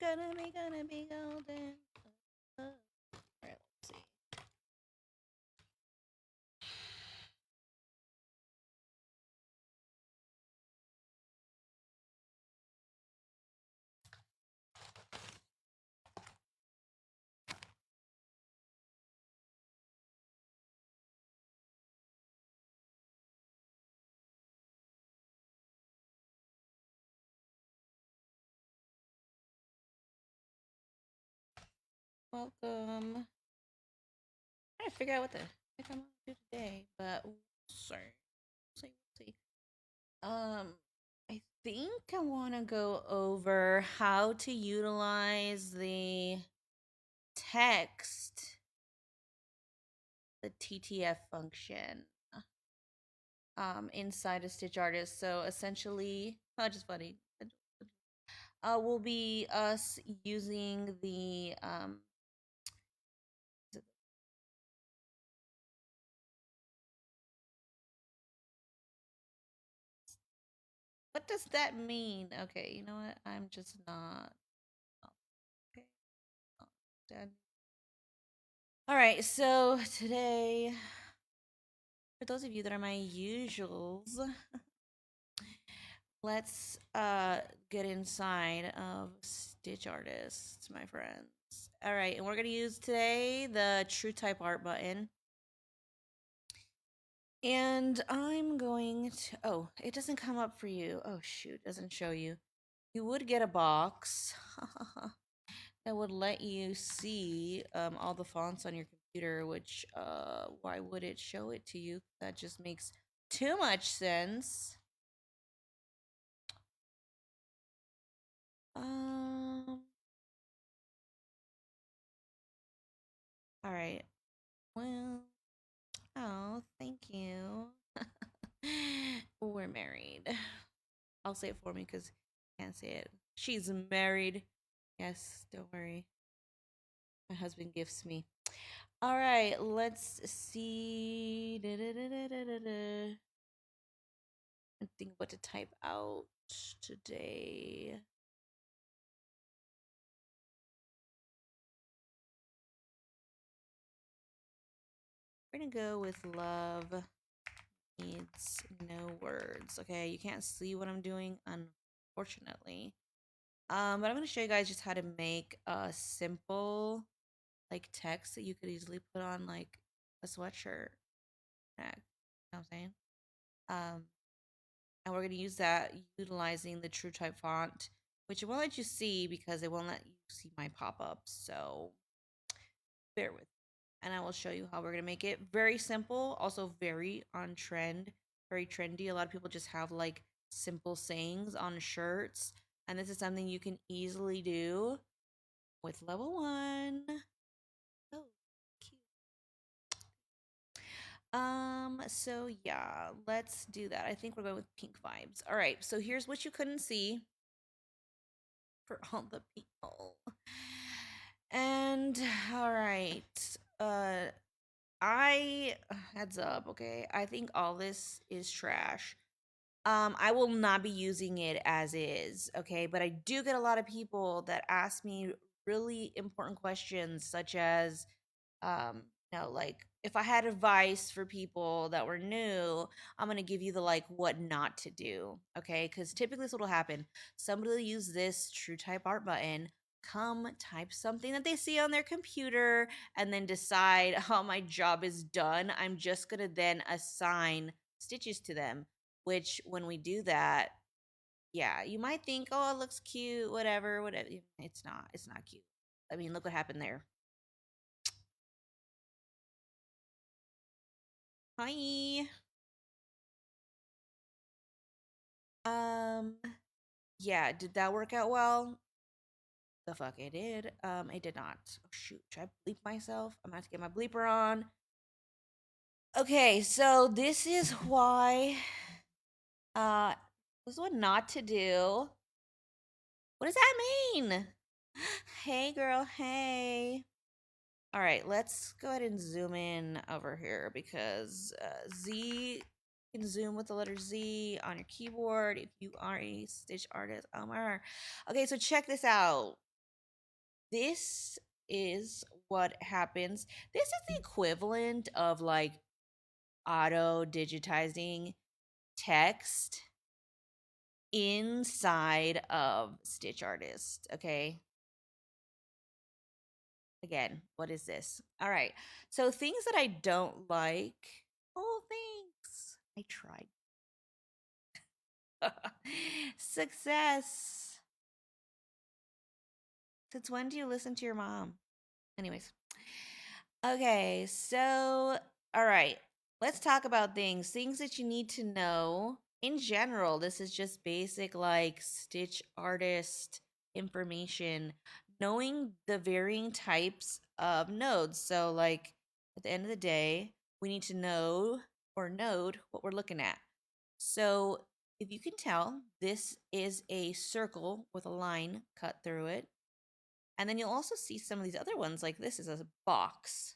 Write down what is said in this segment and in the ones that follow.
Gonna be golden. All right, let's see. Welcome. I gotta figure out what the heck I'm gonna do today, but sorry. We'll see. I think I want to go over how to utilize the text, the TTF function, inside a Stitch Artist. So essentially, just funny. Will be us using the what does that mean? Okay, you know what? I'm just not. Okay. Done. All right, so today, for those of you that are my usuals, let's get inside of Stitch Artists, my friends. All right, and we're gonna use today the True Type Art button. And I'm going to, oh, it doesn't come up for you. Oh shoot, doesn't show you. You would get a box that would let you see all the fonts on your computer, which why would it show it to you? That just makes too much sense. All right. Well, oh, thank you. We're married. I'll say it for me because I can't say it. She's married. Yes, don't worry. My husband gifts me. All right, let's see. I think what to type out today. We're gonna go with love needs no words. Okay, you can't see what I'm doing, unfortunately. But I'm gonna show you guys just how to make a simple like text that you could easily put on like a sweatshirt. You know what I'm saying? Um, and we're gonna use that utilizing the True Type font, which it won't let you see because it won't let you see my pop-ups. So bear with me. And I will show you how we're gonna make it very simple, also very on trend, very trendy. A lot of people just have like simple sayings on shirts, and this is something you can easily do with level 1. Oh, cute. So yeah, let's do that. I think we're going with pink vibes. All right, so here's what you couldn't see for all the people. And all right, I heads up, okay? I think all this is trash. I will not be using it as is, okay? But I do get a lot of people that ask me really important questions, such as, like if I had advice for people that were new, I'm gonna give you the like what not to do, okay? Because typically this will happen. Somebody will use this True Type Art button, come type something that they see on their computer, and then decide, oh, my job is done. I'm just gonna then assign stitches to them. Which when we do that, yeah, you might think, oh, it looks cute, whatever, whatever. It's not. It's not cute. I mean, look what happened there. Hi. Um, yeah, did that work out well? The fuck it did. It did not. Oh, shoot, should I bleep myself? I'm gonna have to get my bleeper on. Okay, so this is why this is what not to do. What does that mean? Hey girl, hey. All right, let's go ahead and zoom in over here because Z can zoom with the letter Z on your keyboard if you are a Stitch artist. Okay, so check this out. this is what happens. This is the equivalent of like auto digitizing text inside of Stitch Artist. Okay. Again, what is this? All right. So things that I don't like. Oh, thanks. I tried. Success. Since when do you listen to your mom? Anyways. Okay, so all right. Let's talk about things that you need to know. In general, this is just basic like Stitch Artist information, knowing the varying types of nodes. So like at the end of the day, we need to know or node what we're looking at. So if you can tell, this is a circle with a line cut through it. And then you'll also see some of these other ones, like this is a box.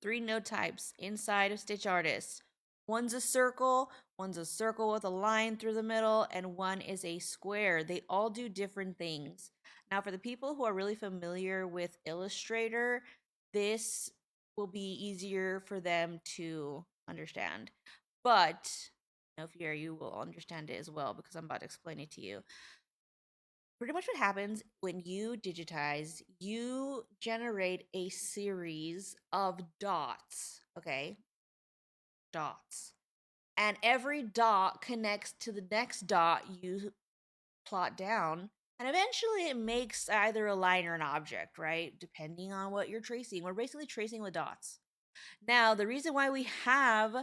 3 node types inside of Stitch Artist. One's a circle with a line through the middle, and one is a square. They all do different things. Now, for the people who are really familiar with Illustrator, this will be easier for them to understand. But if you're, you will understand it as well because I'm about to explain it to you. Pretty much what happens when you digitize, you generate a series of dots, okay? Dots. And every dot connects to the next dot you plot down. And eventually it makes either a line or an object, right? Depending on what you're tracing. We're basically tracing with dots. Now, the reason why we have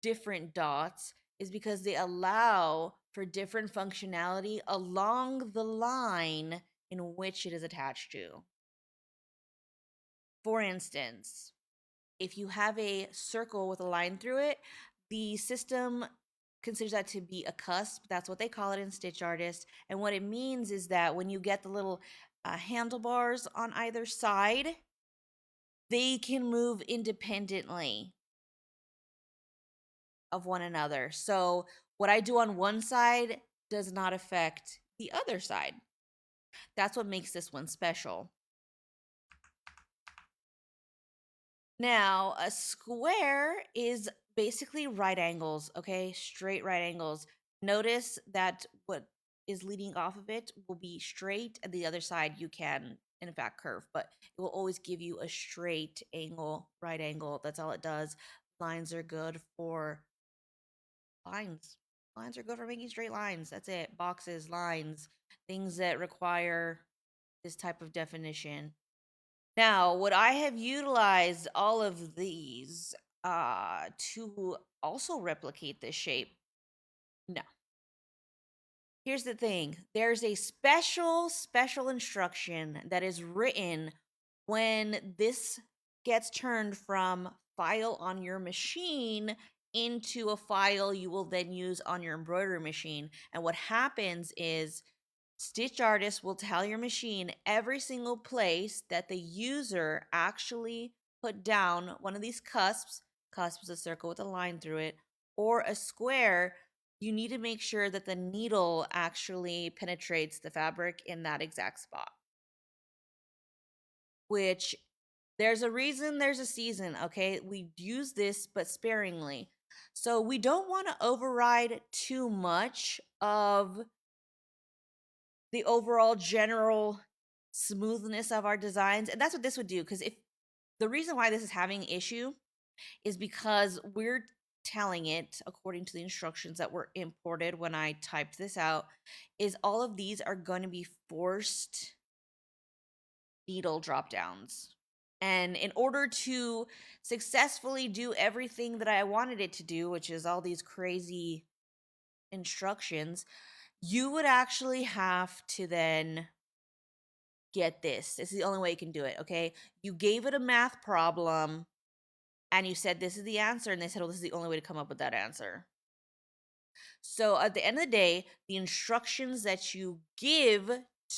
different dots is because they allow for different functionality along the line in which it is attached to. For instance, if you have a circle with a line through it, the system considers that to be a cusp. That's what they call it in Stitch Artist. And what it means is that when you get the little handlebars on either side, they can move independently of one another. So what I do on one side does not affect the other side. That's what makes this one special. Now, a square is basically right angles, okay? Straight right angles. Notice that what is leading off of it will be straight, and the other side you can, in fact, curve, but it will always give you a straight angle, right angle. That's all it does. Lines are good for lines. Lines are good for making straight lines. That's it. Boxes, lines, things that require this type of definition. Now, would I have utilized all of these to also replicate this shape? No. Here's the thing. There's a special instruction that is written when this gets turned from file on your machine into a file you will then use on your embroidery machine. And what happens is Stitch Artist will tell your machine every single place that the user actually put down one of these cusps. Cusp is a circle with a line through it, or a square. You need to make sure that the needle actually penetrates the fabric in that exact spot. Which there's a reason, there's a season, okay? We use this, but sparingly. So we don't want to override too much of the overall general smoothness of our designs. And that's what this would do. Because if the reason why this is having issue is because we're telling it, according to the instructions that were imported when I typed this out, is all of these are going to be forced needle drop downs. And in order to successfully do everything that I wanted it to do, which is all these crazy instructions, you would actually have to then get this. This is the only way you can do it, okay? You gave it a math problem and you said this is the answer, and they said, well, this is the only way to come up with that answer. So at the end of the day, the instructions that you give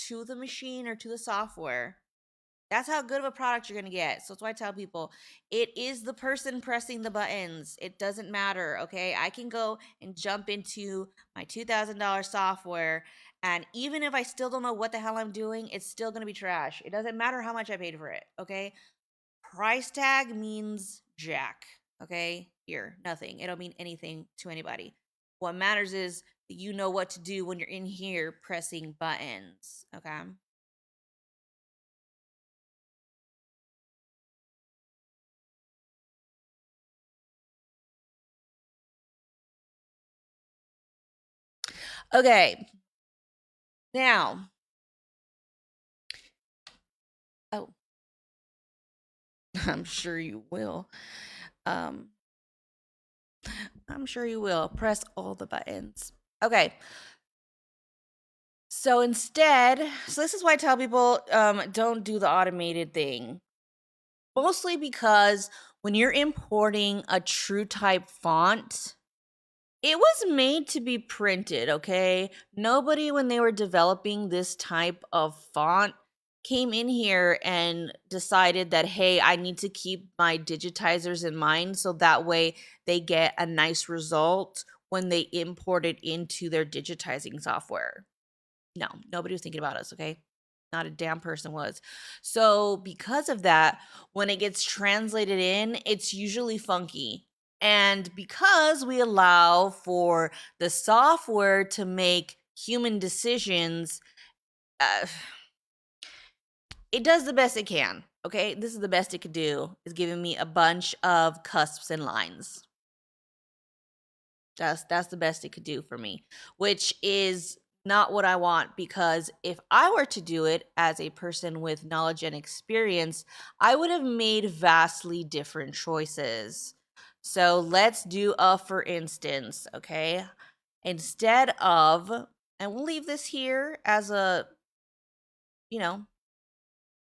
to the machine or to the software, That's how good of a product you're going to get. So that's why I tell people it is the person pressing the buttons. It doesn't matter. Okay. I can go and jump into my $2,000 software. And even if I still don't know what the hell I'm doing, it's still going to be trash. It doesn't matter how much I paid for it. Okay. Price tag means jack. Okay. Here, nothing. It don't mean anything to anybody. What matters is that you know what to do when you're in here pressing buttons. Okay. Okay. Now, oh, I'm sure you will. Um, I'm sure you will. Press all the buttons. Okay. So instead, this is why I tell people don't do the automated thing. Mostly because when you're importing a true type font, it was made to be printed, okay? Nobody, when they were developing this type of font, came in here and decided that, hey, I need to keep my digitizers in mind so that way they get a nice result when they import it into their digitizing software. No, nobody was thinking about us, okay? Not a damn person was. So, because of that, when it gets translated in, it's usually funky. And because we allow for the software to make human decisions, uh, it does the best it can. Okay, this is the best it could do. Is giving me a bunch of cusps and lines. That's the best it could do for me, which is not what I want, because if I were to do it as a person with knowledge and experience, I would have made vastly different choices. So let's do a for instance, okay? Instead of, and we'll leave this here as a, you know,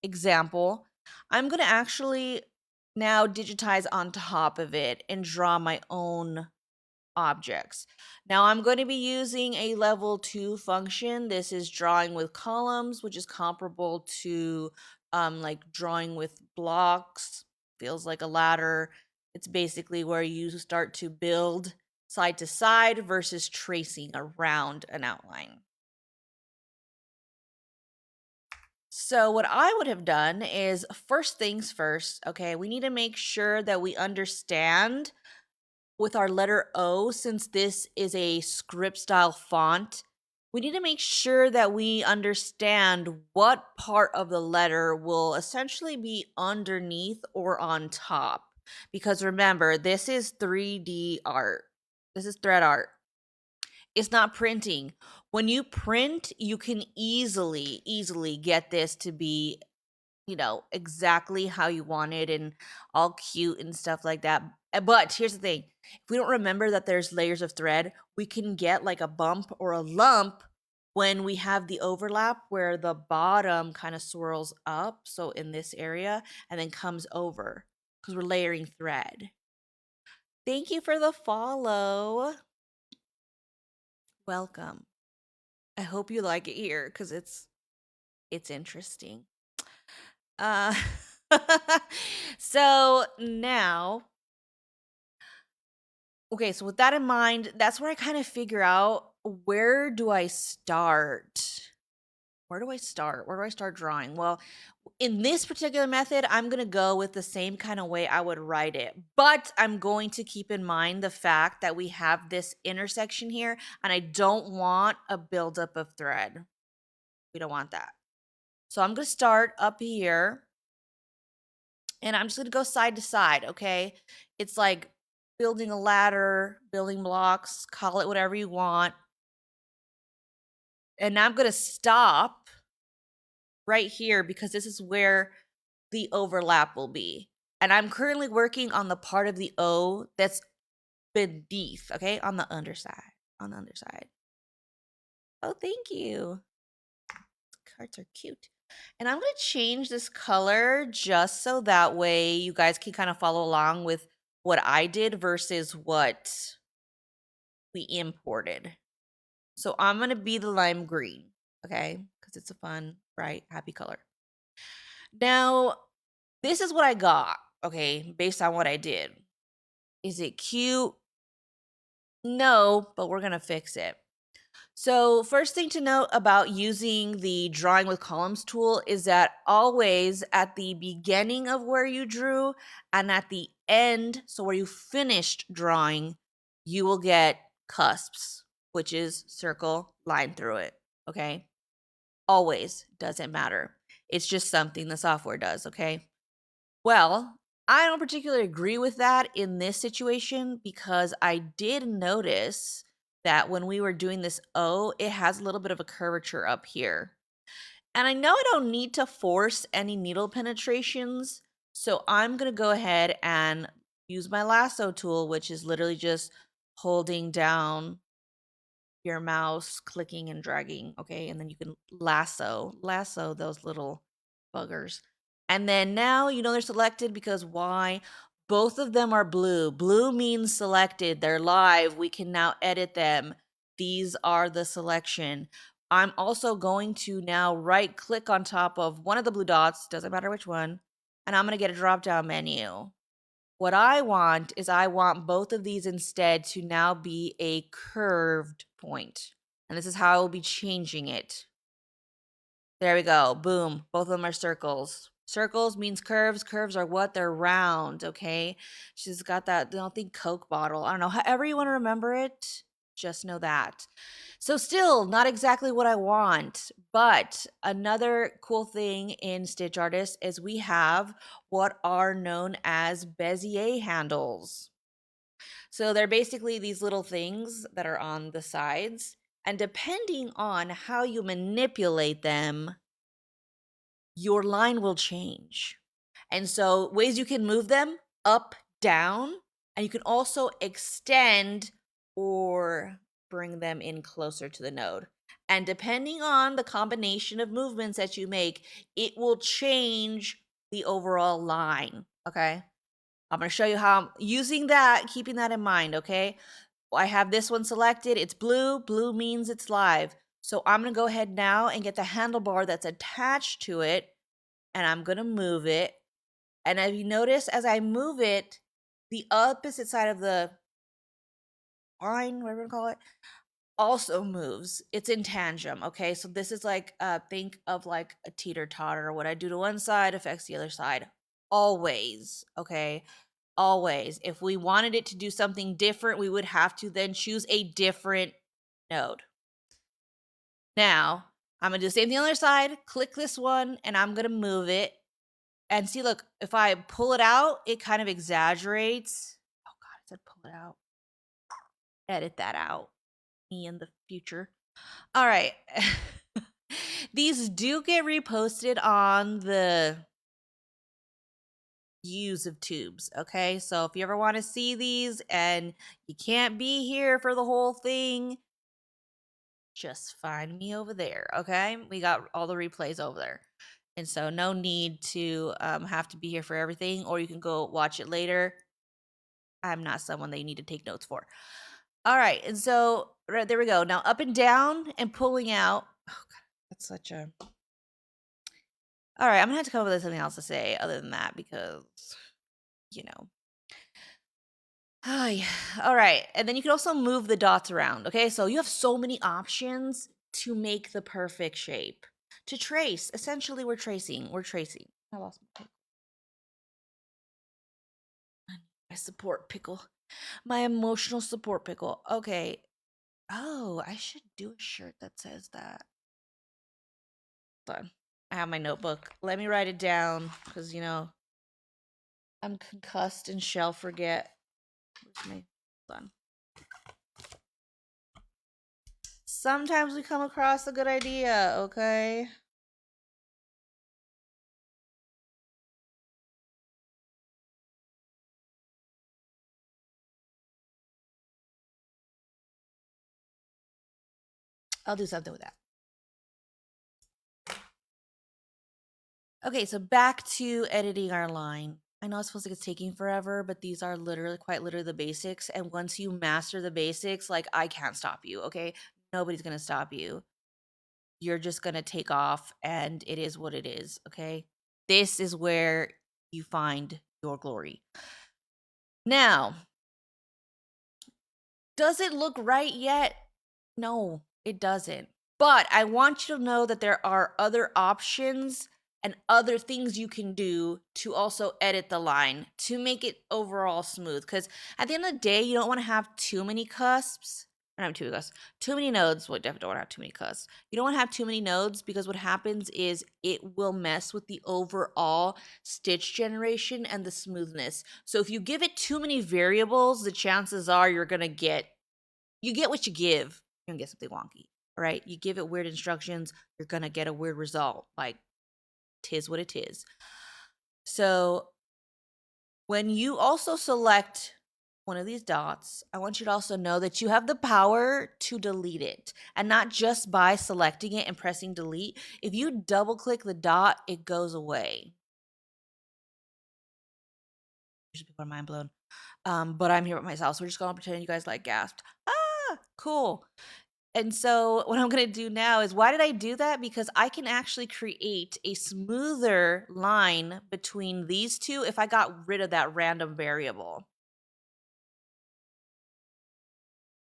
example, I'm going to actually now digitize on top of it and draw my own objects. Now I'm going to be using a level 2 function. This is drawing with columns, which is comparable to like drawing with blocks. Feels like a ladder. It's basically where you start to build side to side versus tracing around an outline. So what I would have done is, first things first, okay, we need to make sure that we understand with our letter O, since this is a script style font, we need to make sure that we understand what part of the letter will essentially be underneath or on top. Because remember, this is 3D art. This is thread art. It's not printing. When you print, you can easily get this to be, exactly how you want it and all cute and stuff like that. But here's the thing, if we don't remember that there's layers of thread, we can get like a bump or a lump when we have the overlap where the bottom kind of swirls up. So in this area, and then comes over because we're layering thread. Thank you for the follow. Welcome. I hope you like it here because it's interesting. Uh, so now, okay, so with that in mind, that's where I kind of figure out, where do I start? Where do I start? Where do I start drawing? Well, in this particular method, I'm going to go with the same kind of way I would write it, but I'm going to keep in mind the fact that we have this intersection here, and I don't want a buildup of thread. We don't want that. So I'm going to start up here, and I'm just going to go side to side, okay? It's like building a ladder, building blocks, call it whatever you want. And now I'm going to stop right here because this is where the overlap will be. And I'm currently working on the part of the O that's beneath, okay? On the underside. On the underside. Oh, thank you. Cards are cute. And I'm going to change this color just so that way you guys can kind of follow along with what I did versus what we imported. So I'm going to be the lime green, okay? Because it's a fun, bright, happy color. Now, this is what I got, okay, based on what I did. Is it cute? No, but we're going to fix it. So, first thing to note about using the drawing with columns tool is that always at the beginning of where you drew and at the end, so where you finished drawing, you will get cusps, which is circle, line through it. Okay. Always doesn't matter. It's just something the software does. Okay. Well, I don't particularly agree with that in this situation because I did notice that when we were doing this O, it has a little bit of a curvature up here. And I know I don't need to force any needle penetrations, so I'm going to go ahead and use my lasso tool, which is literally just holding down your mouse, clicking and dragging, okay? And then you can lasso those little buggers. And then now you know they're selected because why? Both of them are blue. Blue means selected. They're live. We can now edit them. These are the selection. I'm also going to now right click on top of one of the blue dots, doesn't matter which one, and I'm going to get a drop down menu. What I want is I want both of these instead to now be a curved point. And this is how I will be changing it. There we go. Boom. Both of them are circles. Circles means curves. Curves are what? They're round, okay? She's got that, I don't think, Coke bottle. I don't know. However you want to remember it, just know that. So still not exactly what I want, but another cool thing in Stitch Artist is we have what are known as Bezier handles. So they're basically these little things that are on the sides, and depending on how you manipulate them, your line will change. And so ways you can move them up, down, and you can also extend or bring them in closer to the node. And depending on the combination of movements that you make, it will change the overall line. Okay. I'm going to show you how I'm using that, keeping that in mind. Okay. I have this one selected. It's blue. Blue means it's live. So I'm going to go ahead now and get the handlebar that's attached to it, and I'm going to move it. And if you notice, as I move it, the opposite side of the line, whatever you call it, also moves. It's in tandem, okay? So this is like, think of like a teeter-totter. What I do to one side affects the other side. Always, okay? Always. If we wanted it to do something different, we would have to then choose a different node. Now, I'm going to do the same thing on the other side. Click this one, and I'm going to move it. And see, look, if I pull it out, it kind of exaggerates. Oh God, I said pull it out. Edit that out. Me in the future. All right. These do get reposted on the views of tubes, okay? So if you ever want to see these and you can't be here for the whole thing, just find me over there, okay? We got all the replays over there. And so no need to have to be here for everything, or you can go watch it later. I'm not someone that you need to take notes for. All right. And so right, there we go. Now up and down and pulling out. Oh, God, that's such a. All right. I'm going to have to come up with something else to say other than that because, you know. Oh, yeah. All right. And then you can also move the dots around. Okay. So you have so many options to make the perfect shape. To trace. Essentially, we're tracing. We're tracing. I lost my pickle. My support pickle. My emotional support pickle. Okay. Oh, I should do a shirt that says that. Hold on. I have my notebook. Let me write it down because, you know, I'm concussed and shall forget. Where's my. Hold on. Sometimes we come across a good idea, okay? I'll do something with that. Okay, so back to editing our line. I know it's supposed to be taking forever, but these are literally, quite literally the basics. And once you master the basics, like I can't stop you, okay? Nobody's gonna stop you. You're just gonna take off and it is what it is, okay? this is where you find your glory. Now, does it look right yet? No, it doesn't. But I want you to know that there are other options and other things you can do to also edit the line to make it overall smooth. Because at the end of the day, you don't want to have too many cusps. I don't have too many cusps. Too many nodes. Well, definitely don't want to have too many cusps. You don't want to have too many nodes because what happens is it will mess with the overall stitch generation and the smoothness. So if you give it too many variables, the chances are you're going to get what you give. You're gonna get something wonky. All right. You give it weird instructions, you're gonna get a weird result. Like, tis what it is. So when you also select one of these dots, I want you to also know that you have the power to delete it, and not just by selecting it and pressing delete. If you double click the dot, it goes away. People are mind blown. But I'm here with myself, so we're just gonna pretend you guys like gasped. Ah, cool. And so what I'm going to do now is, why did I do that? Because I can actually create a smoother line between these two if I got rid of that random variable.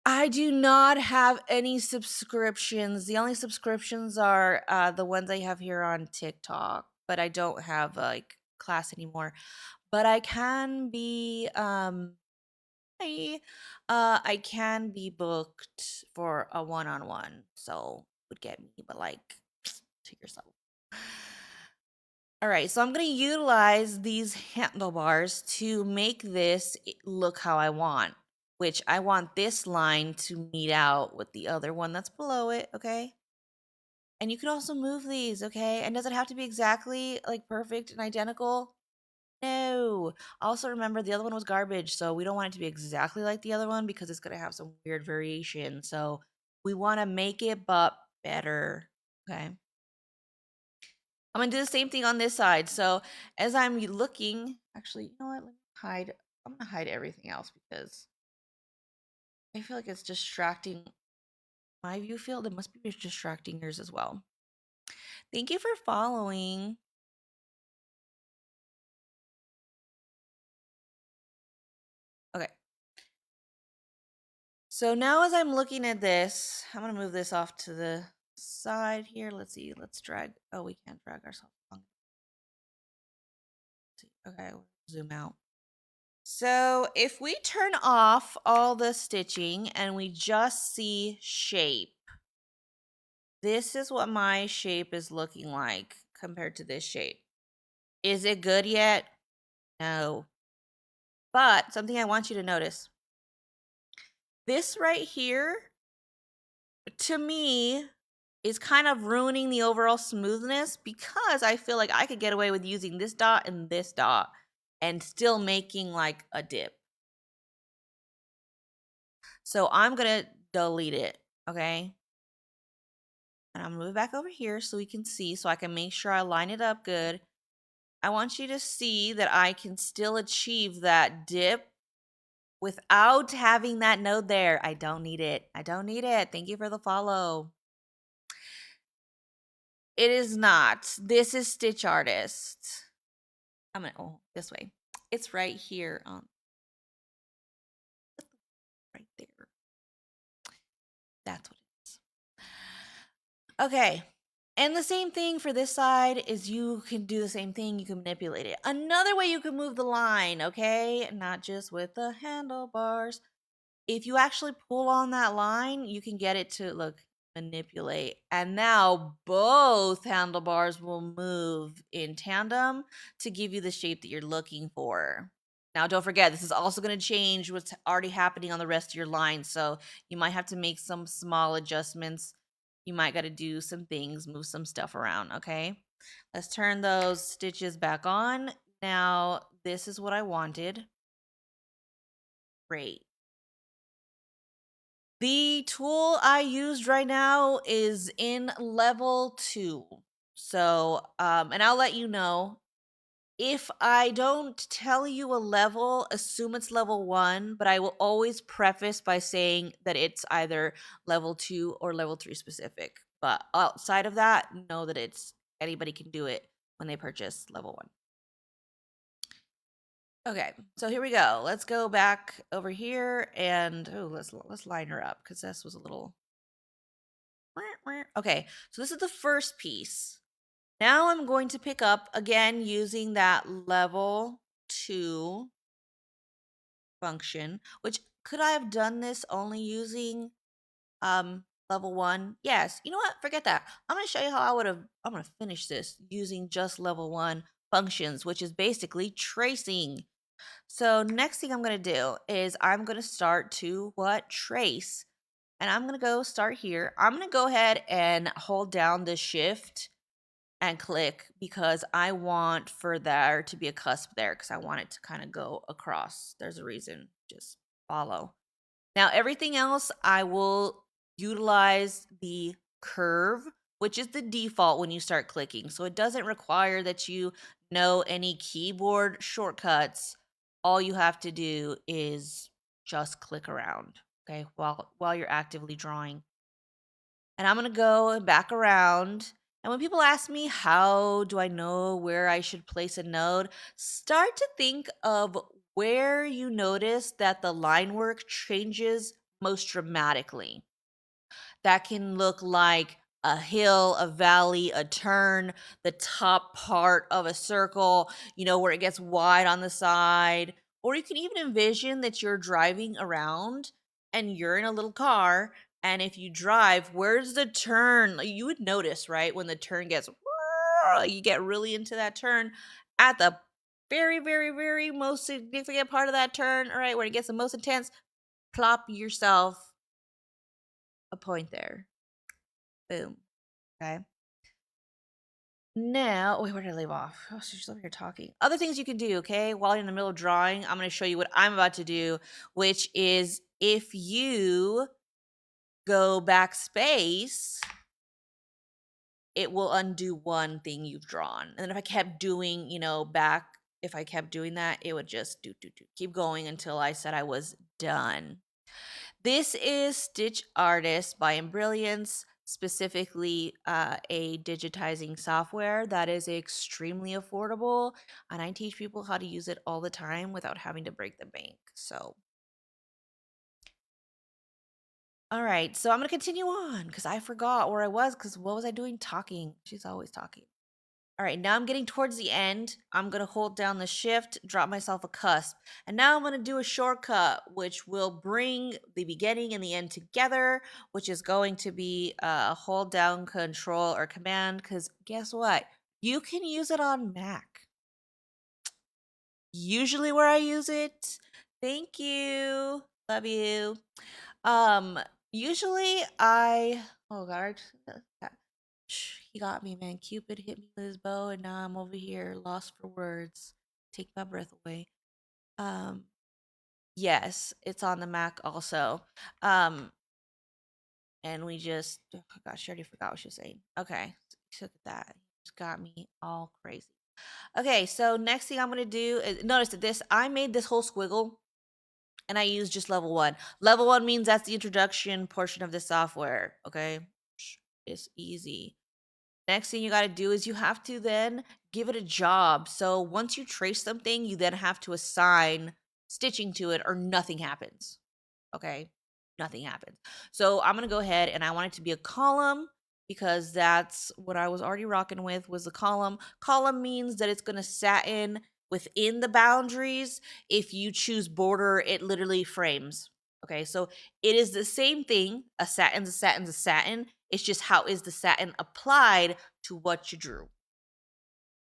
I do not have any subscriptions. The only subscriptions are the ones I have here on TikTok, but I don't have like class anymore. But I can be I can be booked for a one-on-one, so would get me, but like to yourself. All right, so I'm going to utilize these handlebars to make this look how I want, which I want this line to meet out with the other one that's below it, okay? And you can also move these, okay? And does it have to be exactly like perfect and identical? No. Also remember, the other one was garbage, so we don't want it to be exactly like the other one because it's going to have some weird variation. So we want to make it but better. Okay. I'm going to do the same thing on this side. So as I'm looking, actually, you know what? Let me hide. I'm going to hide everything else because I feel like it's distracting my view field. It must be distracting yours as well. Thank you for following. Okay. So now as I'm looking at this, I'm going to move this off to the side here. Let's see. Let's drag. Oh, we can't drag ourselves along. Okay, we'll zoom out. So if we turn off all the stitching and we just see shape, this is what my shape is looking like compared to this shape. Is it good yet? No. But something I want you to notice. This right here, to me, is kind of ruining the overall smoothness because I feel like I could get away with using this dot and still making like a dip. So I'm going to delete it, okay? And I'm going to move back over here so we can see, so I can make sure I line it up good. I want you to see that I can still achieve that dip without having that node there. I don't need it. I don't need it. Thank you for the follow. It is not. This is Stitch Artist. I'm gonna, oh, this way. It's right here on right there. That's what it is. Okay. And the same thing for this side is you can do the same thing. You can manipulate it. Another way you can move the line, okay? Not just with the handlebars. If you actually pull on that line, you can get it to look, manipulate. And now both handlebars will move in tandem to give you the shape that you're looking for. Now, don't forget, this is also going to change what's already happening on the rest of your line. So you might have to make some small adjustments. You might got to do some things, move some stuff around, okay? Let's turn those stitches back on. Now, this is what I wanted. Great. The tool I used right now is in level 2. So, and I'll let you know. If I don't tell you a level, assume it's level 1, but I will always preface by saying that it's either level 2 or level 3 specific. But outside of that, know that it's anybody can do it. when they purchase level 1. Okay, so here we go. Let's go back over here and let's line her up because this was a little. Okay, so this is the first piece. Now I'm going to pick up again using that level 2 function, which could I have done this only using level 1? Yes. You know what? Forget that. I'm going to show you how I'm going to finish this using just level 1 functions, which is basically tracing. So next thing I'm going to do is I'm going to start to trace. And I'm going to go start here. I'm going to go ahead and hold down the shift and click because I want for there to be a cusp there because I want it to kind of go across. There's a reason. Just follow. Now, everything else, I will utilize the curve, which is the default when you start clicking. So it doesn't require that you know any keyboard shortcuts. All you have to do is just click around, okay, while you're actively drawing. And I'm going to go back around. And when people ask me, how do I know where I should place a node? Start to think of where you notice that the line work changes most dramatically. That can look like a hill, a valley, a turn, the top part of a circle, where it gets wide on the side. Or you can even envision that you're driving around and you're in a little car. And if you drive, where's the turn? You would notice, right? When the turn gets, you get really into that turn at the very, very, very most significant part of that turn, all right, when it gets the most intense, plop yourself a point there. Boom. Okay. Now, wait, where did I leave off? Oh, she's over here talking. Other things you can do, okay? While you're in the middle of drawing, I'm going to show you what I'm about to do, which is if you go backspace, it will undo one thing you've drawn. And then if I kept doing, if I kept doing that, it would just keep going until I said I was done. This is Stitch Artist by Embrilliance, specifically a digitizing software that is extremely affordable, and I teach people how to use it all the time without having to break the bank. So, all right, so I'm going to continue on because I forgot where I was because what was I doing? Talking. She's always talking. All right, now I'm getting towards the end. I'm going to hold down the shift, drop myself a cusp. And now I'm going to do a shortcut, which will bring the beginning and the end together, which is going to be hold down control or command, because guess what? You can use it on Mac. Usually where I use it. Thank you. Love you. Usually oh God, he got me, man. Cupid hit me with his bow, and now I'm over here lost for words. Take my breath away. Um, yes, it's on the Mac also. And we just, oh gosh, I already forgot what she was saying. Okay, look at that. It's got me all crazy. Okay, so next thing I'm gonna do is notice that I made this whole squiggle and I used just level 1. Level 1 means that's the introduction portion of the software. Okay, it's easy. Next thing you got to do is you have to then give it a job. So once you trace something, you then have to assign stitching to it or nothing happens. Okay, nothing happens. So I'm going to go ahead and I want it to be a column because that's what I was already rocking with was the column. Column means that it's going to satin within the boundaries. If you choose border, it literally frames. Okay, so it is the same thing. A satin's a satin's a satin. It's just how is the satin applied to what you drew.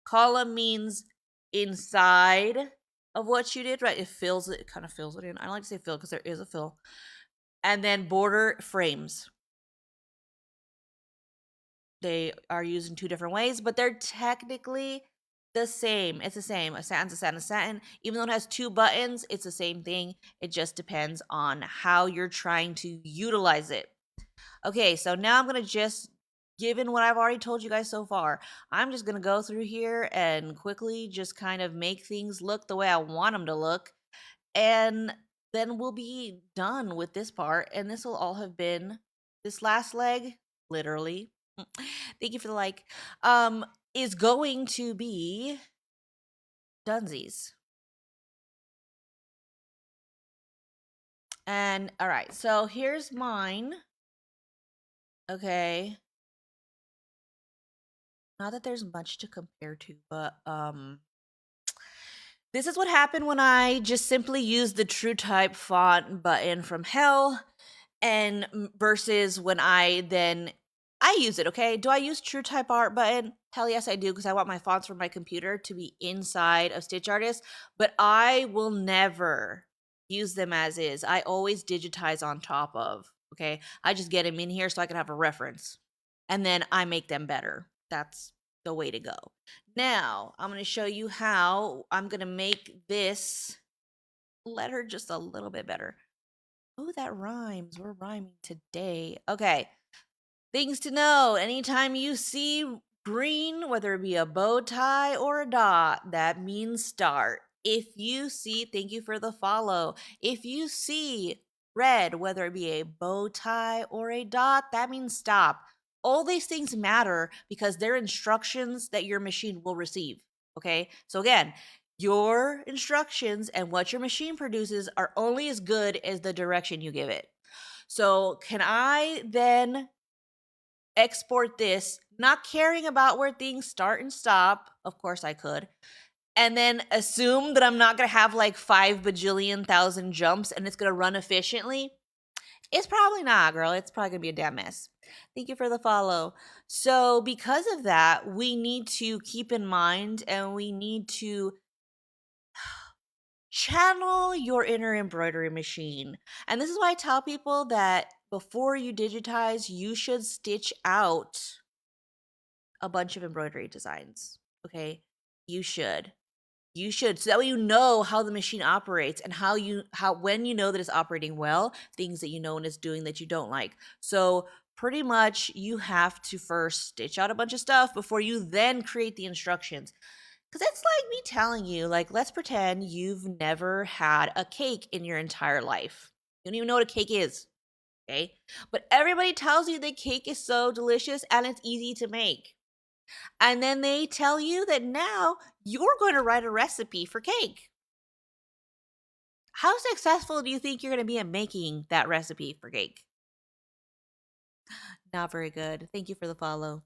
Column means inside of what you did, right? It fills it, kind of fills it in. I don't like to say fill because there is a fill. And then border frames. They are used in 2 different ways, but they're technically the same. It's the same. A satin's a satin, a satin. Even though it has 2 buttons, it's the same thing. It just depends on how you're trying to utilize it. Okay, so now I'm going to just, given what I've already told you guys so far, I'm just going to go through here and quickly just kind of make things look the way I want them to look. And then we'll be done with this part. And this will all have been this last leg, literally. Thank you for the like. is going to be Dunsies. And all right, so here's mine. Okay. Not that there's much to compare to, but this is what happened when I just simply used the true type font button from hell and versus when I use it, okay? Do I use true type art button? Hell yes, I do, because I want my fonts from my computer to be inside of Stitch Artist, but I will never use them as is. I always digitize on top of, okay? I just get them in here so I can have a reference. And then I make them better. That's the way to go. Now, I'm going to show you how I'm going to make this letter just a little bit better. Oh, that rhymes. We're rhyming today. Okay. Things to know. Anytime you see green, whether it be a bow tie or a dot, that means start. If you see, thank you for the follow. If you see red, whether it be a bow tie or a dot, that means stop. All these things matter because they're instructions that your machine will receive. Okay. So again, your instructions and what your machine produces are only as good as the direction you give it. So, can I then export this, not caring about where things start and stop? Of course, I could. And then assume that I'm not going to have like 5 bajillion thousand jumps and it's going to run efficiently? It's probably not, girl. It's probably going to be a damn mess. Thank you for the follow. So, because of that, we need to keep in mind and we need to channel your inner embroidery machine. And this is why I tell people that before you digitize, you should stitch out a bunch of embroidery designs. Okay? You should. You should. So that way you know how the machine operates and how when you know that it's operating well, things that you know and it's doing that you don't like. So pretty much you have to first stitch out a bunch of stuff before you then create the instructions. Because it's like me telling you, like, let's pretend you've never had a cake in your entire life. You don't even know what a cake is, okay? But everybody tells you that cake is so delicious and it's easy to make. And then they tell you that now you're going to write a recipe for cake. How successful do you think you're going to be at making that recipe for cake? Not very good. Thank you for the follow.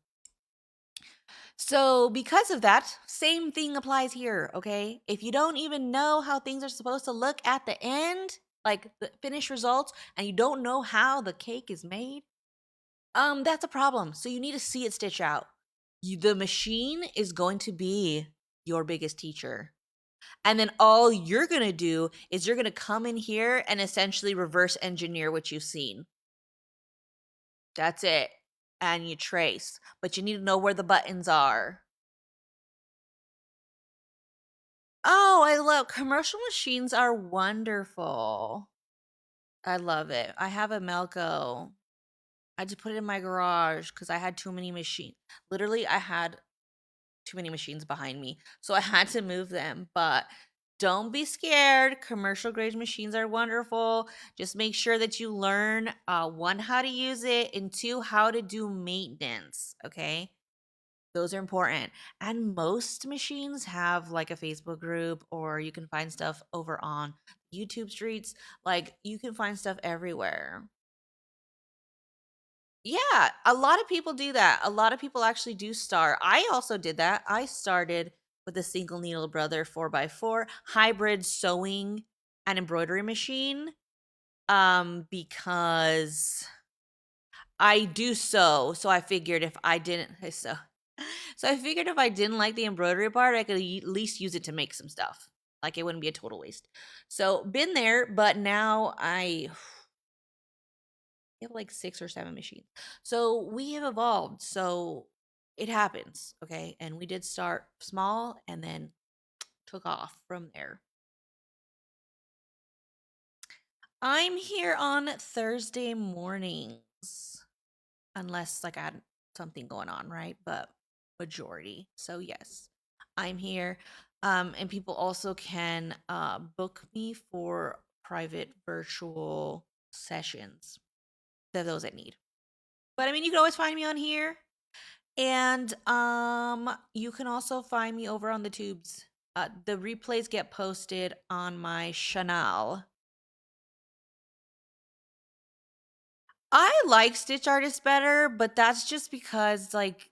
So, because of that, same thing applies here, okay? If you don't even know how things are supposed to look at the end, like the finished results, and you don't know how the cake is made, that's a problem. So you need to see it stitch out. The machine is going to be your biggest teacher. And then all you're going to do is you're going to come in here and essentially reverse engineer what you've seen. That's it. And you trace, but you need to know where the buttons are. Oh, I love commercial machines are wonderful. I love it. I have a Melco. I just put it in my garage because I had too many machines. Literally, I had too many machines behind me. So I had to move them. But don't be scared. Commercial grade machines are wonderful. Just make sure that you learn one, how to use it, and two, how to do maintenance. Okay. Those are important. And most machines have like a Facebook group, or you can find stuff over on YouTube streets. Like you can find stuff everywhere. Yeah, a lot of people do that. A lot of people actually do start. I also did that. I started with a single needle brother 4x4 hybrid sewing and embroidery machine because I do sew, so I figured if I didn't so I figured if I didn't like the embroidery part, I could at least use it to make some stuff. Like it wouldn't be a total waste. So been there, but now I have like 6 or 7 machines. So we have evolved. So it happens, okay? And we did start small and then took off from there. I'm here on Thursday mornings, unless like I had something going on, right? But majority. So yes, I'm here. And people also can book me for private virtual sessions. They're those that need. But I mean, you can always find me on here. And you can also find me over on the tubes. The replays get posted on my channel. I like Stitch Artist better, but that's just because like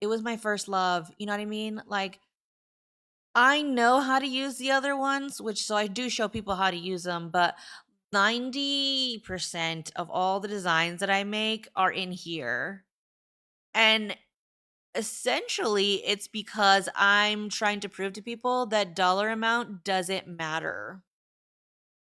it was my first love. You know what I mean? Like I know how to use the other ones, which so I do show people how to use them, but 90% of all the designs that I make are in here. And essentially, it's because I'm trying to prove to people that dollar amount doesn't matter.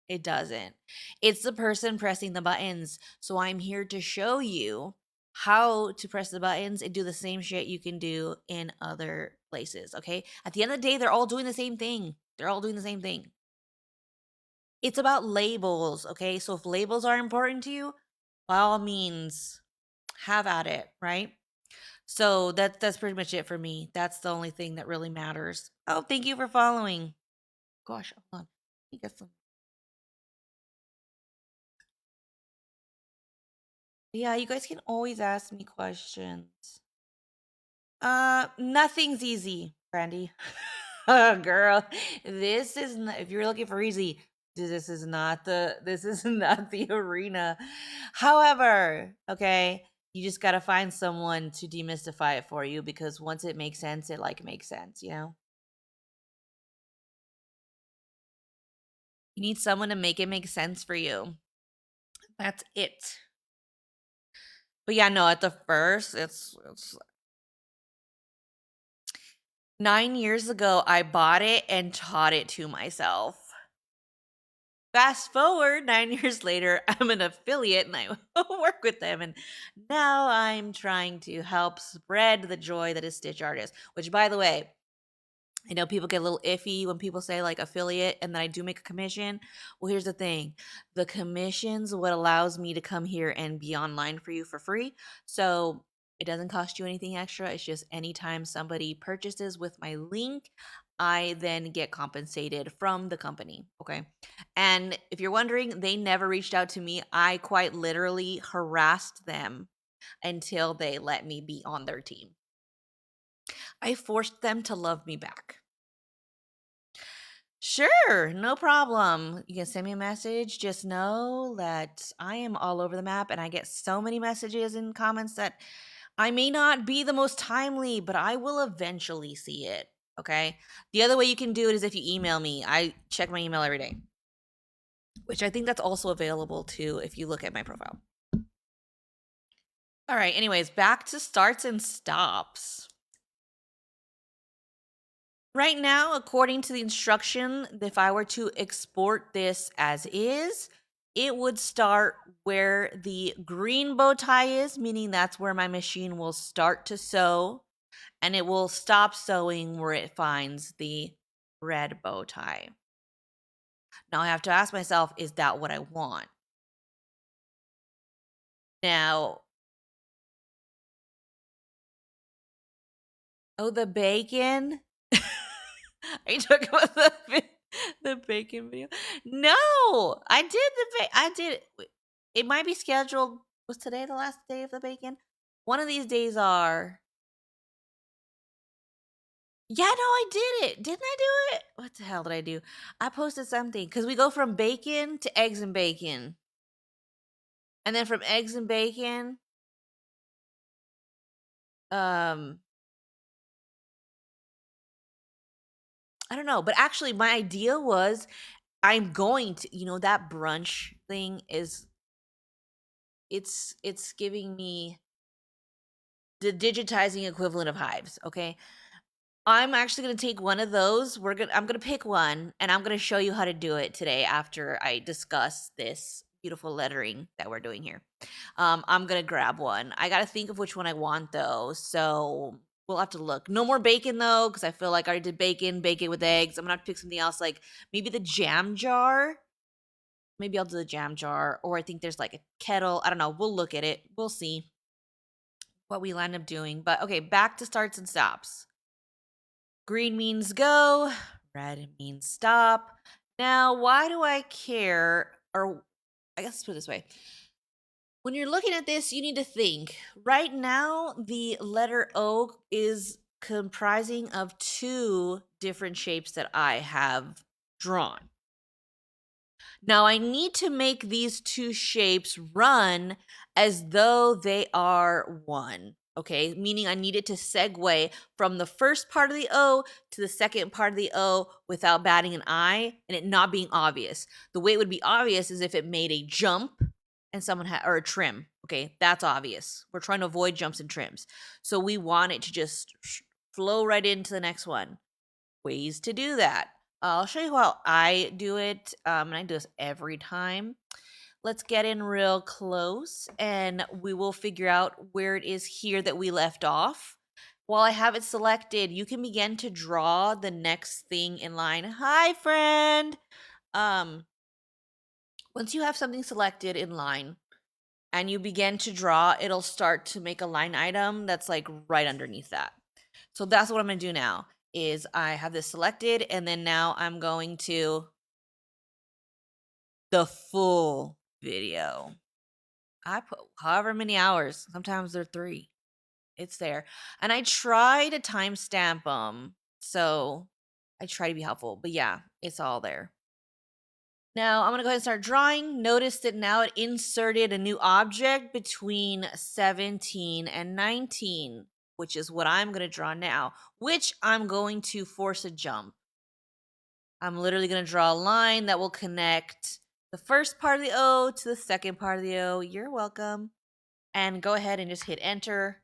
It doesn't. It's the person pressing the buttons. So I'm here to show you how to press the buttons and do the same shit you can do in other places. Okay. At the end of the day, they're all doing the same thing. They're all doing the same thing. It's about labels. Okay. So if labels are important to you, by all means, have at it. Right. So that's pretty much it for me. That's the only thing that really matters. Oh, thank you for following. Gosh, hold on. Let me get some. Yeah, you guys can always ask me questions. Nothing's easy, Brandy. Oh, girl, this is not, if you're looking for easy, this is not the arena. However, okay, you just got to find someone to demystify it for you because once it makes sense, it like makes sense, you know? You need someone to make it make sense for you. That's it. But yeah, no, at the first, it's 9 years ago, I bought it and taught it to myself. Fast forward 9 years later, I'm an affiliate and I work with them. And now I'm trying to help spread the joy that is Stitch Artist, which, by the way, I know people get a little iffy when people say like affiliate and then I do make a commission. Well, here's the thing the commission's what allows me to come here and be online for you for free. So it doesn't cost you anything extra. It's just anytime somebody purchases with my link, I then get compensated from the company. Okay. And if you're wondering, they never reached out to me. I quite literally harassed them until they let me be on their team. I forced them to love me back. Sure, no problem. You can send me a message. Just know that I am all over the map and I get so many messages and comments that I may not be the most timely, but I will eventually see it. Okay. The other way you can do it is if you email me. I check my email every day, which I think that's also available too if you look at my profile. All right. Anyways, back to starts and stops. Right now, according to the instruction, if I were to export this as is, it would start where the green bow tie is, meaning that's where my machine will start to sew, and it will stop sewing where it finds the red bow tie. Now I have to ask myself, is that what I want? Now, oh, the bacon. Are you talking about the bacon video? No, I did I did. It might be scheduled. Was today the last day of the bacon? One of these days are. Yeah, no, I did it. Didn't I do it? What the hell did I do? I posted something because we go from bacon to eggs and bacon, and then from eggs and bacon, um, I don't know. But actually, my idea was I'm going to, that brunch thing is it's giving me the digitizing equivalent of hives, okay? I'm actually going to take one of those. I'm going to pick one and I'm going to show you how to do it today after I discuss this beautiful lettering that we're doing here. I'm going to grab one. I got to think of which one I want though. So we'll have to look. No more bacon though, because I feel like I already did bacon with eggs. I'm going to have to pick something else like maybe the jam jar. Maybe I'll do the jam jar, or I think there's like a kettle. I don't know. We'll look at it. We'll see what we end up doing. But okay, back to starts and stops. Green means go, red means stop. Now, why do I care? Or I guess let's put it this way. When you're looking at this, you need to think. Right now, the letter O is comprising of two different shapes that I have drawn. Now I need to make these two shapes run as though they are one. Okay, meaning I needed to segue from the first part of the O to the second part of the O without batting an eye and it not being obvious. The way it would be obvious is if it made a jump and someone had, or a trim. Okay, that's obvious. We're trying to avoid jumps and trims. So we want it to just flow right into the next one. Ways to do that. I'll show you how I do it, and I do this every time. Let's get in real close, and we will figure out where it is here that we left off. While I have it selected, you can begin to draw the next thing in line. Hi, friend! Um, Once you have something selected in line, and you begin to draw, it'll start to make a line item that's like right underneath that. So that's what I'm going to do now is I have this selected and then now I'm going to the full video. I put however many hours, sometimes they're 3. It's there. And I try to timestamp them. So I try to be helpful, but yeah, it's all there. Now I'm going to go ahead and start drawing. Notice that now it inserted a new object between 17 and 19, which is what I'm going to draw now, which I'm going to force a jump. I'm literally going to draw a line that will connect the first part of the O to the second part of the O. You're welcome. And go ahead and just hit enter.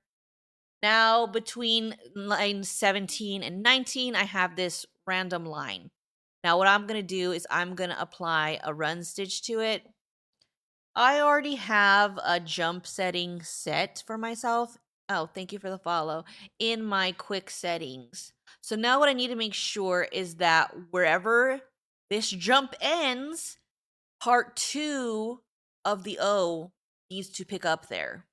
Now between line 17 and 19, I have this random line. Now what I'm going to do is I'm going to apply a run stitch to it. I already have a jump setting set for myself. Oh, thank you for the follow. In my quick settings. So now what I need to make sure is that wherever this jump ends, part 2 of the O needs to pick up there.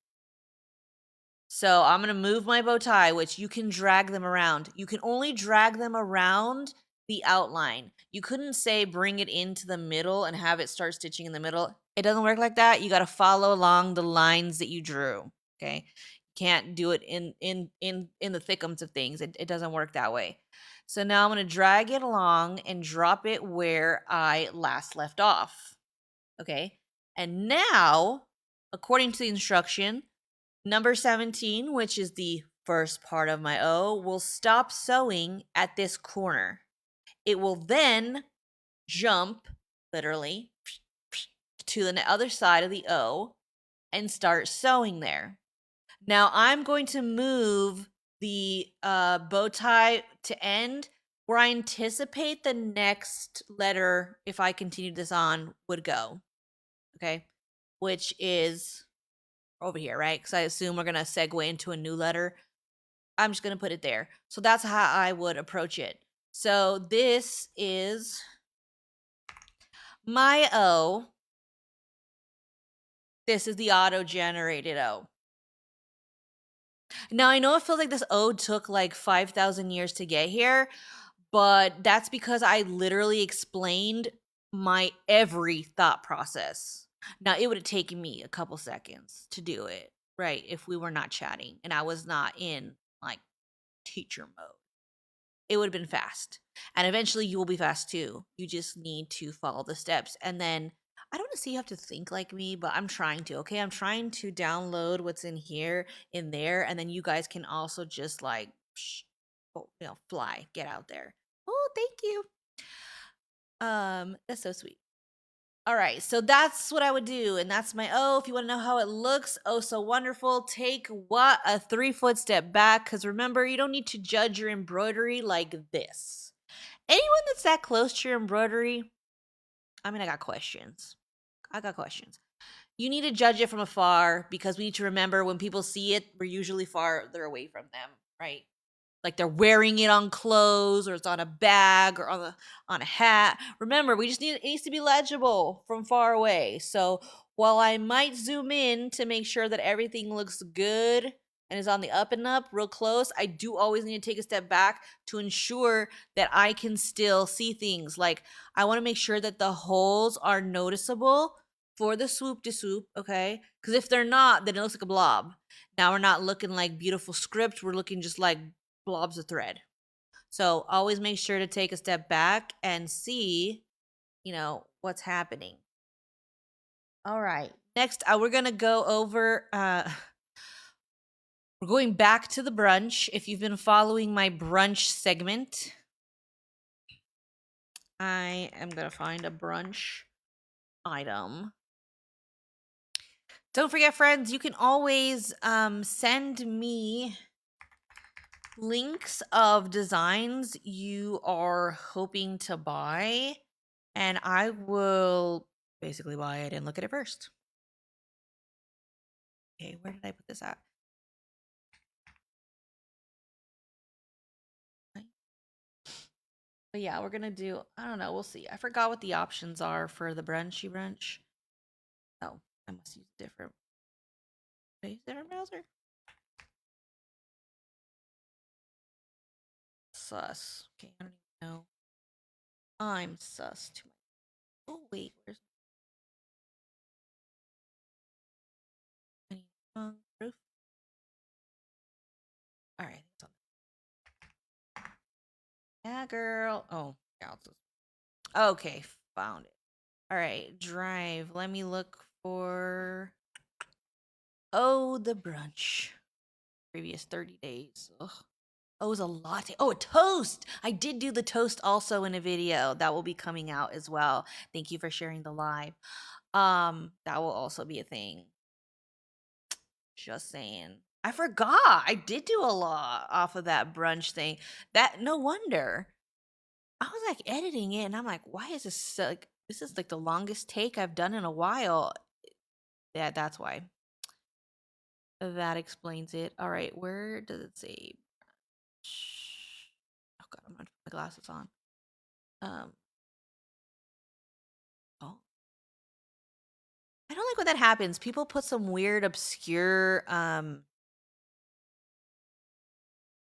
So I'm going to move my bow tie, which you can drag them around. You can only drag them around the outline. You couldn't say bring it into the middle and have it start stitching in the middle. It doesn't work like that. You got to follow along the lines that you drew. Okay. You can't do it in the thickums of things. It doesn't work that way. So now I'm going to drag it along and drop it where I last left off. Okay. And now, according to the instruction, number 17, which is the first part of my O, will stop sewing at this corner. It will then jump, literally, to the other side of the O and start sewing there. Now I'm going to move the bow tie to end where I anticipate the next letter, if I continue this on, would go. Okay, which is over here, right? Because I assume we're going to segue into a new letter. I'm just going to put it there. So that's how I would approach it. So this is my O. This is the auto-generated O. Now, I know it feels like this O took like 5,000 years to get here, but that's because I literally explained my every thought process. Now, it would have taken me a couple seconds to do it, right? If we were not chatting and I was not in like teacher mode, it would have been fast. And eventually you will be fast too. You just need to follow the steps. And then I don't want to say you have to think like me, but I'm trying to, okay? I'm trying to download what's in here, in there, and then you guys can also just like, fly, get out there. Oh, thank you. That's so sweet. All right, so that's what I would do, and that's my O. If you want to know how it looks, oh so wonderful, take what? A 3-foot step back, because remember, you don't need to judge your embroidery like this. Anyone that's that close to your embroidery, I mean, I got questions. You need to judge it from afar, because we need to remember when people see it, we're usually farther away from them, right? Like they're wearing it on clothes or it's on a bag or on a hat. Remember, it needs to be legible from far away. So while I might zoom in to make sure that everything looks good and is on the up and up real close, I do always need to take a step back to ensure that I can still see things. Like I want to make sure that the holes are noticeable for the swoop to swoop, okay? Because if they're not, then it looks like a blob. Now we're not looking like beautiful script. We're looking just like blobs of thread. So always make sure to take a step back and see, what's happening. All right. Next, we're going to go over, we're going back to the brunch. If you've been following my brunch segment, I am going to find a brunch item. Don't forget, friends, you can always send me links of designs you are hoping to buy, and I will basically buy it and look at it first. Okay, where did I put this at? But yeah, we're gonna do, I don't know, we'll see. I forgot what the options are for the brunchy brunch. Oh, I must use different. Different browser. Sus. Okay, I don't even know. I'm sus to my. Oh wait, where's my proof? All right. Yeah, girl. Oh, yeah. Okay, found it. All right, drive. Let me look for. Oh, the brunch. Previous 30 days. Ugh. Oh, it was a latte. Oh, a toast. I did do the toast also in a video that will be coming out as well. Thank you for sharing the live. That will also be a thing. Just saying. I forgot. I did do a lot off of that brunch thing. That no wonder. I was like editing it and I'm like, why is this like this is like the longest take I've done in a while. Yeah, that's why. That explains it. All right, where does it say? Oh god, I'm gonna put my glasses on. Oh. I don't like when that happens. People put some weird, obscure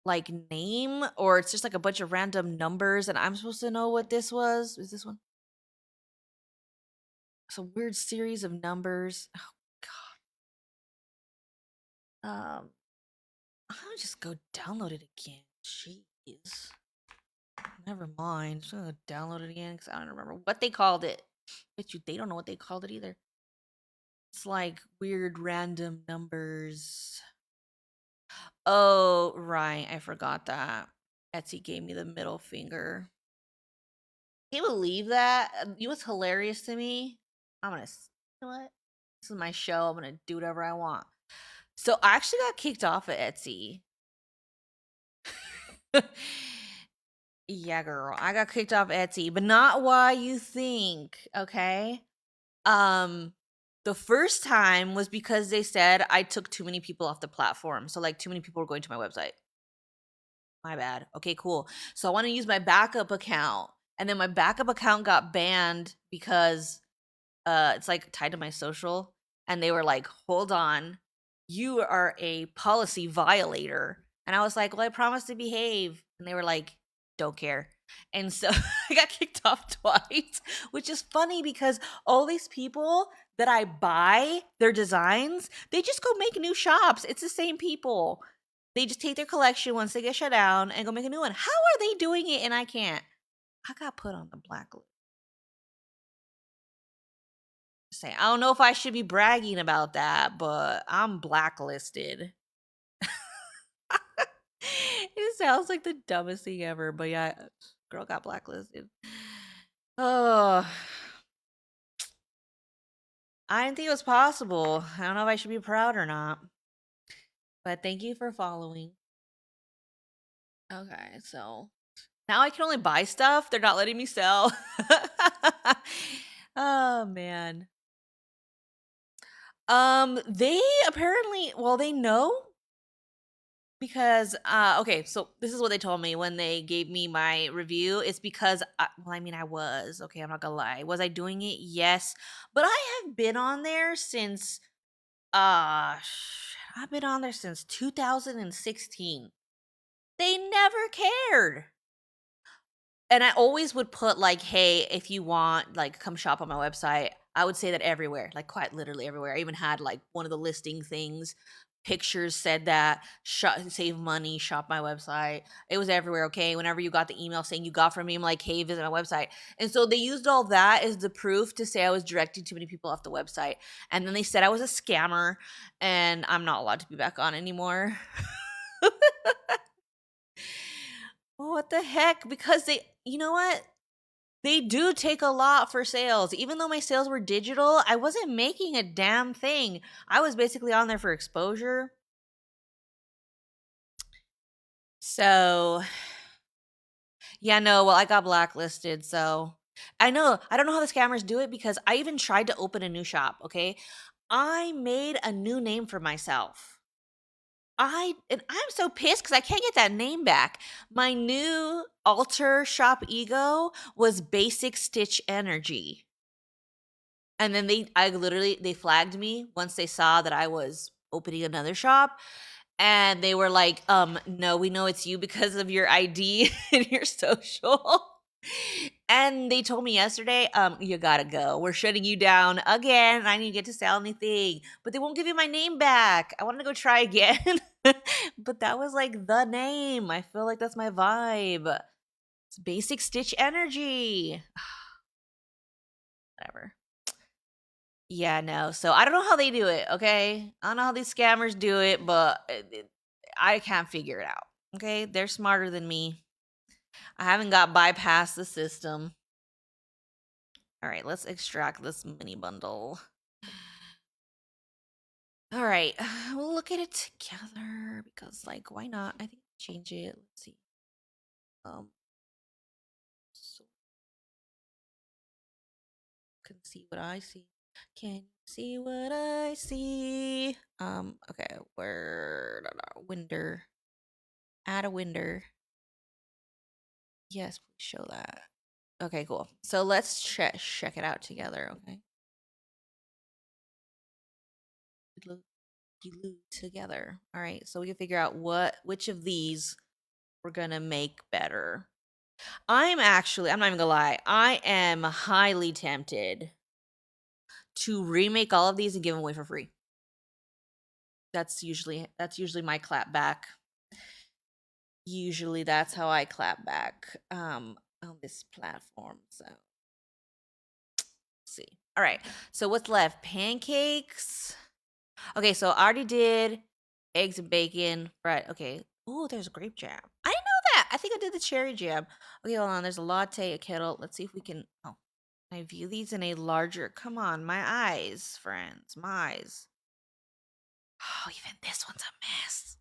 like name, or it's just like a bunch of random numbers and I'm supposed to know what this was. Is this one? Some weird series of numbers. Oh god. I'll just go download it again. Jeez. Never mind. I'm just gonna download it again because I don't remember what they called it. Bet you they don't know what they called it either. It's like weird random numbers. Oh, right. I forgot that. Etsy gave me the middle finger. Can you believe that? It was hilarious to me. I'm gonna, you know what? This is my show. I'm gonna do whatever I want. So I actually got kicked off of Etsy. Yeah, girl. I got kicked off Etsy, but not why you think, okay? The first time was because they said I took too many people off the platform. So like too many people were going to my website. My bad. Okay, cool. So I want to use my backup account. And then my backup account got banned because it's like tied to my social. And they were like, hold on, you are a policy violator. And I was like, well, I promised to behave. And they were like, don't care. And so I got kicked off twice, which is funny because all these people that I buy their designs, they just go make new shops. It's the same people. They just take their collection once they get shut down and go make a new one. How are they doing it and I can't? I got put on the blacklist. Say, I don't know if I should be bragging about that, but I'm blacklisted. It sounds like the dumbest thing ever, but yeah, girl got blacklisted. Oh, I didn't think it was possible. I don't know if I should be proud or not. But thank you for following. Okay, so now I can only buy stuff. They're not letting me sell. Oh man. They apparently, well, they know because okay, so this is what they told me when they gave me my review. It's because well, I mean, I was okay. I'm not gonna lie. Was I doing it? Yes, but I have been on there since I've been on there since 2016. They never cared. And I always would put like, hey, if you want, like, come shop on my website, I would say that everywhere, like quite literally everywhere. I even had like one of the listing things. Pictures said that save money, shop my website. It was everywhere. Okay, whenever you got the email saying you got from me, I'm like, hey, visit my website. And so they used all that as the proof to say I was directing too many people off the website. And then they said I was a scammer, and I'm not allowed to be back on anymore. What the heck? Because they, you know what? They do take a lot for sales. Even though my sales were digital, I wasn't making a damn thing. I was basically on there for exposure. So, yeah, no, well, I got blacklisted. So, I know, I don't know how the scammers do it because I even tried to open a new shop. Okay. I made a new name for myself. And I'm so pissed because I can't get that name back. My new alter shop ego was Basic Stitch Energy. And then they flagged me once they saw that I was opening another shop. And they were like, no, we know it's you because of your ID and your social. And they told me yesterday, you gotta go. We're shutting you down again. I didn't get to sell anything. But they won't give you my name back. I wanted to go try again. But that was like the name. I feel like that's my vibe. It's Basic Stitch Energy. Whatever. Yeah, no. So I don't know how they do it, okay? I don't know how these scammers do it, but I can't figure it out. Okay? They're smarter than me. I haven't got bypassed the system. All right, let's extract this mini bundle. All right, we'll look at it together because, like, why not? I think change it. Let's see. So can see what I see. Can you see what I see? Okay, where winder. Add a winder. Yes, please show that. Okay, cool. So let's check it out together, okay? Together. All right, so we can figure out which of these we're gonna make better. I'm not even gonna lie, I am highly tempted to remake all of these and give them away for free. That's usually my clap back. Usually that's how I clap back on this platform. So let's see. All right. So what's left? Pancakes. Okay, so I already did eggs and bacon, right? Okay. Oh, there's a grape jam. I didn't know that. I think I did the cherry jam. Okay, hold on. There's a latte, a kettle. Let's see if we can. Oh, can I view these in a larger? Come on, my eyes, friends, my eyes. Oh, even this one's a mess.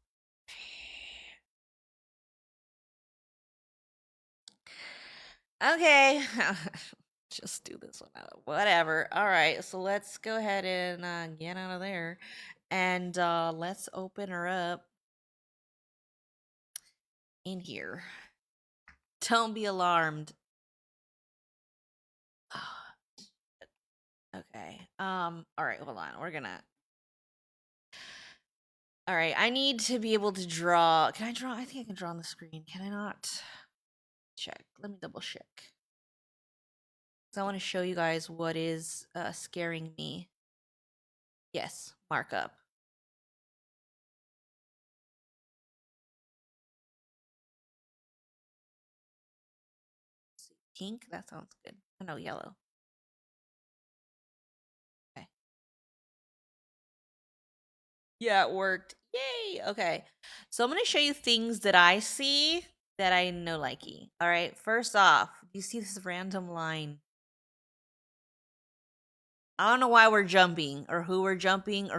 Okay. Just do this one out. Whatever. All right. So let's go ahead and get out of there. And let's open her up in here. Don't be alarmed. Okay. All right, hold on. All right, I need to be able to draw. Can I draw? I think I can draw on the screen. Can I not? Check. Let me double check. So I want to show you guys what is scaring me. Yes, markup. Pink, that sounds good. Oh, no, yellow. Okay. Yeah, it worked. Yay. Okay. So I'm going to show you things that I see that I know likey. All right. First off, you see this random line. I don't know why we're jumping or who we're jumping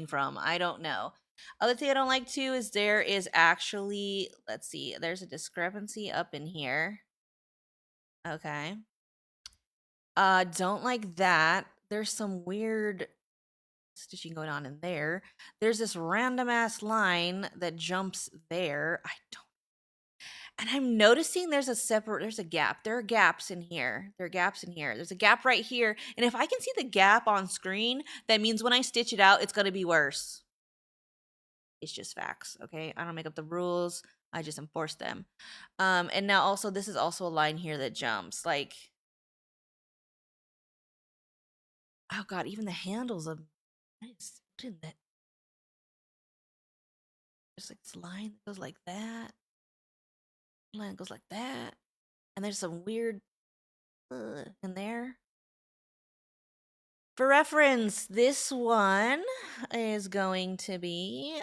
from. I don't know. Other thing I don't like too is there is actually, let's see, there's a discrepancy up in here. Okay. Don't like that. There's some weird stitching going on in there. There's this random ass line that jumps there. I don't. And I'm noticing there's a gap. There are gaps in here. There's a gap right here. And if I can see the gap on screen, that means when I stitch it out, it's going to be worse. It's just facts, okay? I don't make up the rules. I just enforce them. And now also, this is also a line here that jumps. Like, Oh god, even the handles of nice. Didn't that? There's like this line that goes like that. Line that goes like that. And there's some weird in there. For reference, this one is going to be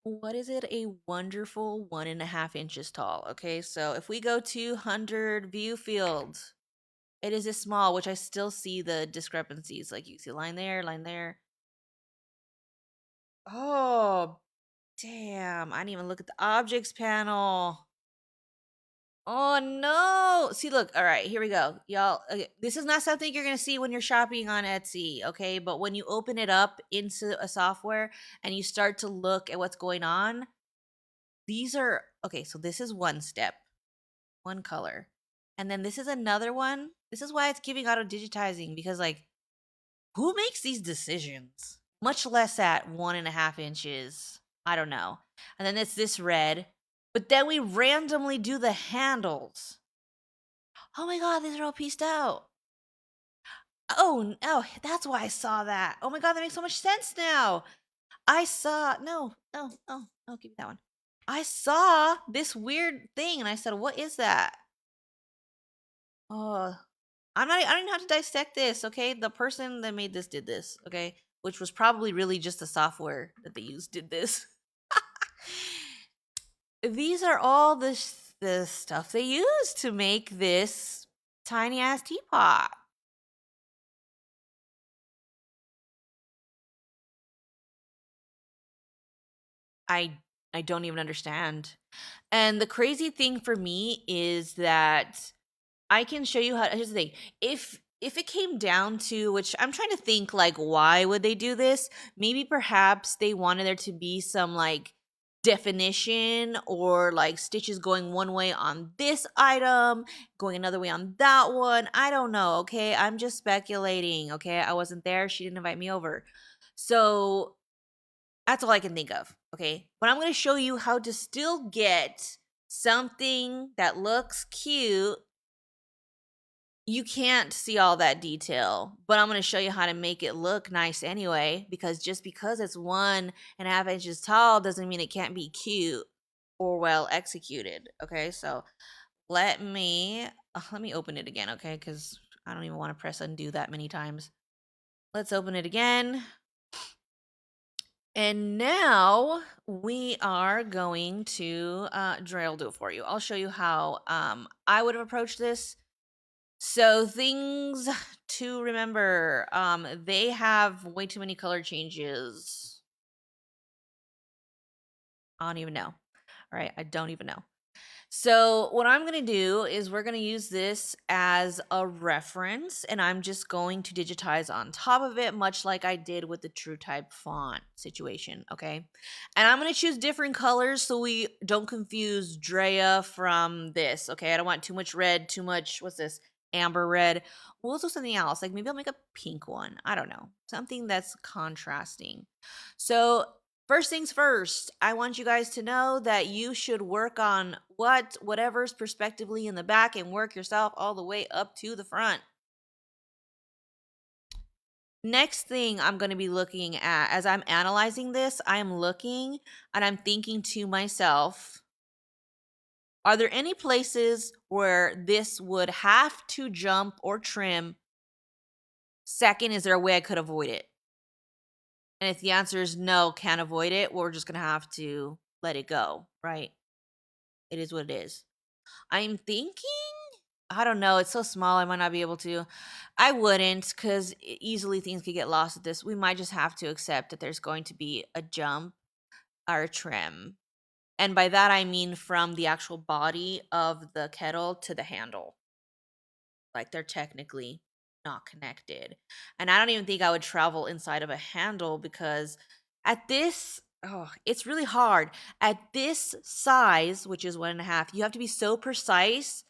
what is it? A wonderful 1.5 inches tall. Okay, so if we go to 100 view field, it is this small, which I still see the discrepancies. Like you see line there, line there. Oh, damn. I didn't even look at the objects panel. Oh no. See, look, all right, here we go. Y'all, okay, this is not something you're gonna see when you're shopping on Etsy, okay? But when you open it up into a software and you start to look at what's going on, these are okay, so this is one step, one color. And then this is another one. This is why it's giving auto digitizing, because like who makes these decisions? Much less at 1.5 inches. I don't know. And then it's this red. But then we randomly do the handles. Oh my god, these are all pieced out. Oh, that's why I saw that. Oh my god, that makes so much sense now. I saw no, give me that one. I saw this weird thing and I said, "What is that?" Oh, I don't even have to dissect this, okay? The person that made this did this, okay? Which was probably really just the software that they used did this. These are all the stuff they used to make this tiny ass teapot. I I don't even understand. And the crazy thing for me is that I can show you how. Here's the thing: if it came down to, which I'm trying to think, like, why would they do this? Maybe perhaps they wanted there to be some like definition or like stitches going one way on this item, going another way on that one. I don't know. Okay, I'm just speculating. Okay, I wasn't there. She didn't invite me over, so that's all I can think of. Okay, but I'm going to show you how to still get something that looks cute. You can't see all that detail, but I'm going to show you how to make it look nice anyway, because just because it's 1.5 inches tall doesn't mean it can't be cute or well executed. Okay, so let me open it again, okay? Because I don't even want to press undo that many times. Let's open it again. And now we are going to Drea will do it for you. I'll show you how I would have approached this. So things to remember, they have way too many color changes. I don't even know. All right, I don't even know. So what I'm going to do is we're going to use this as a reference, and I'm just going to digitize on top of it, much like I did with the true type font situation, okay? And I'm going to choose different colors so we don't confuse Drea from this, okay? I don't want too much red, too much, what's this, amber red. We'll do something else, like maybe I'll make a pink one. I don't know, something that's contrasting. So first things first, I want you guys to know that you should work on whatever's perspectively in the back and work yourself all the way up to the front. Next thing I'm going to be looking at as I'm analyzing this, I am looking and I'm thinking to myself, are there any places where this would have to jump or trim? Second, is there a way I could avoid it? And if the answer is no, can't avoid it, well, we're just going to have to let it go, right? It is what it is. I'm thinking, I don't know, it's so small, I might not be able to. I wouldn't, because easily things could get lost at this. We might just have to accept that there's going to be a jump or a trim. And by that, I mean from the actual body of the kettle to the handle. Like they're technically not connected. And I don't even think I would travel inside of a handle because at this, oh, it's really hard. At this size, which is 1.5, you have to be so precise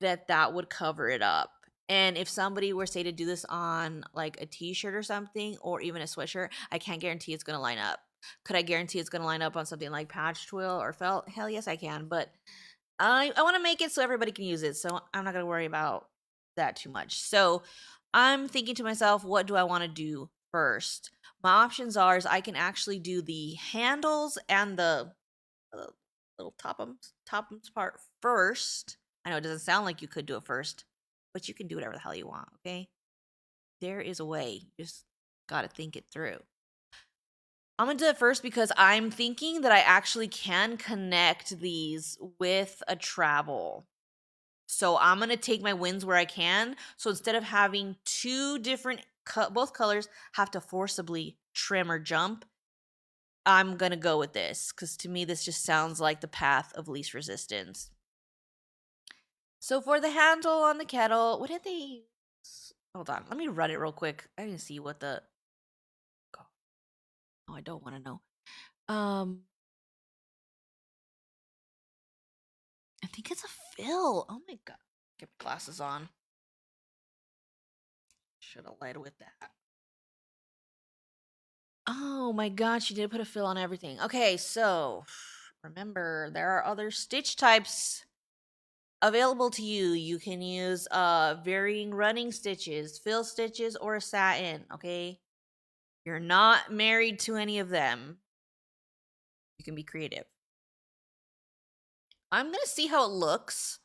that that would cover it up. And if somebody were say to do this on like a t-shirt or something, or even a sweatshirt, I can't guarantee it's going to line up. Could I guarantee it's going to line up on something like patch twill or felt? Hell yes, I can. But I want to make it so everybody can use it. So I'm not going to worry about that too much. So I'm thinking to myself, what do I want to do first? My options are is I can actually do the handles and the uh, little topums part first. I know it doesn't sound like you could do it first, but you can do whatever the hell you want, okay? There is a way. You just got to think it through. I'm going to do it first because I'm thinking that I actually can connect these with a travel. So I'm going to take my wins where I can. So instead of having two different, both colors have to forcibly trim or jump, I'm going to go with this because to me, this just sounds like the path of least resistance. So for the handle on the kettle, what did they use? Hold on. Let me run it real quick. I didn't see what the... Oh, I don't want to know. I think it's a fill. Oh my god. Get my glasses on. Should have led with that. Oh my god, she did put a fill on everything. Okay, so remember there are other stitch types available to you. You can use varying running stitches, fill stitches, or a satin, okay? You're not married to any of them. You can be creative. I'm gonna see how it looks.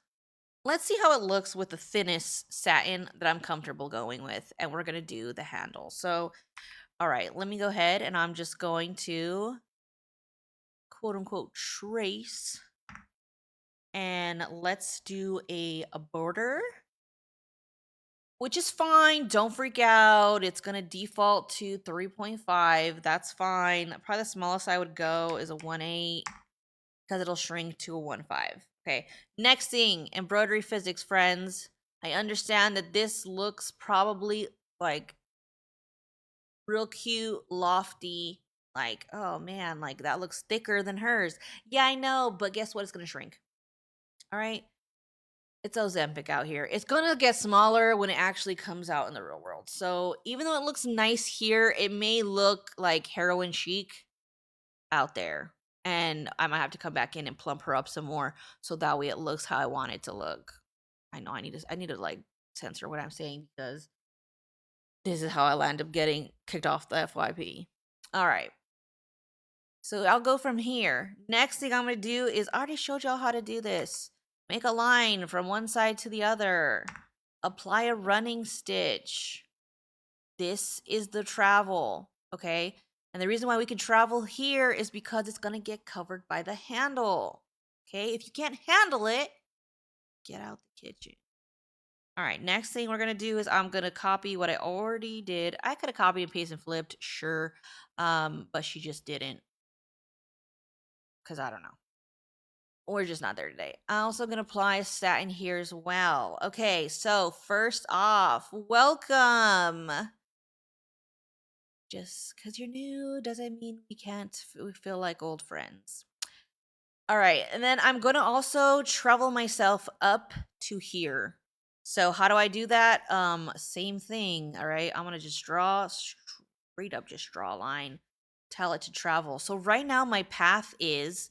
Let's see how it looks with the thinnest satin that I'm comfortable going with, and we're gonna do the handle. So, all right, let me go ahead and I'm just going to quote unquote trace, and let's do a border, which is fine. Don't freak out. It's gonna default to 3.5. That's fine. Probably the smallest I would go is a 1/8 because it'll shrink to a 1/5. Okay, next thing, embroidery physics, friends. I understand that this looks probably like real cute, lofty, like, oh man, like that looks thicker than hers. Yeah, I know, but guess what? It's gonna shrink. All right. It's Ozempic out here. It's gonna get smaller when it actually comes out in the real world. So even though it looks nice here, it may look like heroin chic out there. And I might have to come back in and plump her up some more so that way it looks how I want it to look. I know I need to like censor what I'm saying because this is how I'll end up getting kicked off the FYP. All right. So I'll go from here. Next thing I'm going to do is I already showed y'all how to do this. Make a line from one side to the other. Apply a running stitch. This is the travel, okay? And the reason why we can travel here is because it's going to get covered by the handle. Okay? If you can't handle it, get out the kitchen. All right, next thing we're going to do is I'm going to copy what I already did. I could have copied and pasted and flipped, sure. But she just didn't. Because I don't know. We're just not there today. I'm also going to apply a satin here as well. Okay, so first off, welcome. Just because you're new doesn't mean we feel like old friends. All right, and then I'm going to also travel myself up to here. So how do I do that? Same thing, all right? I'm going to just draw straight up, just draw a line, tell it to travel. So right now my path is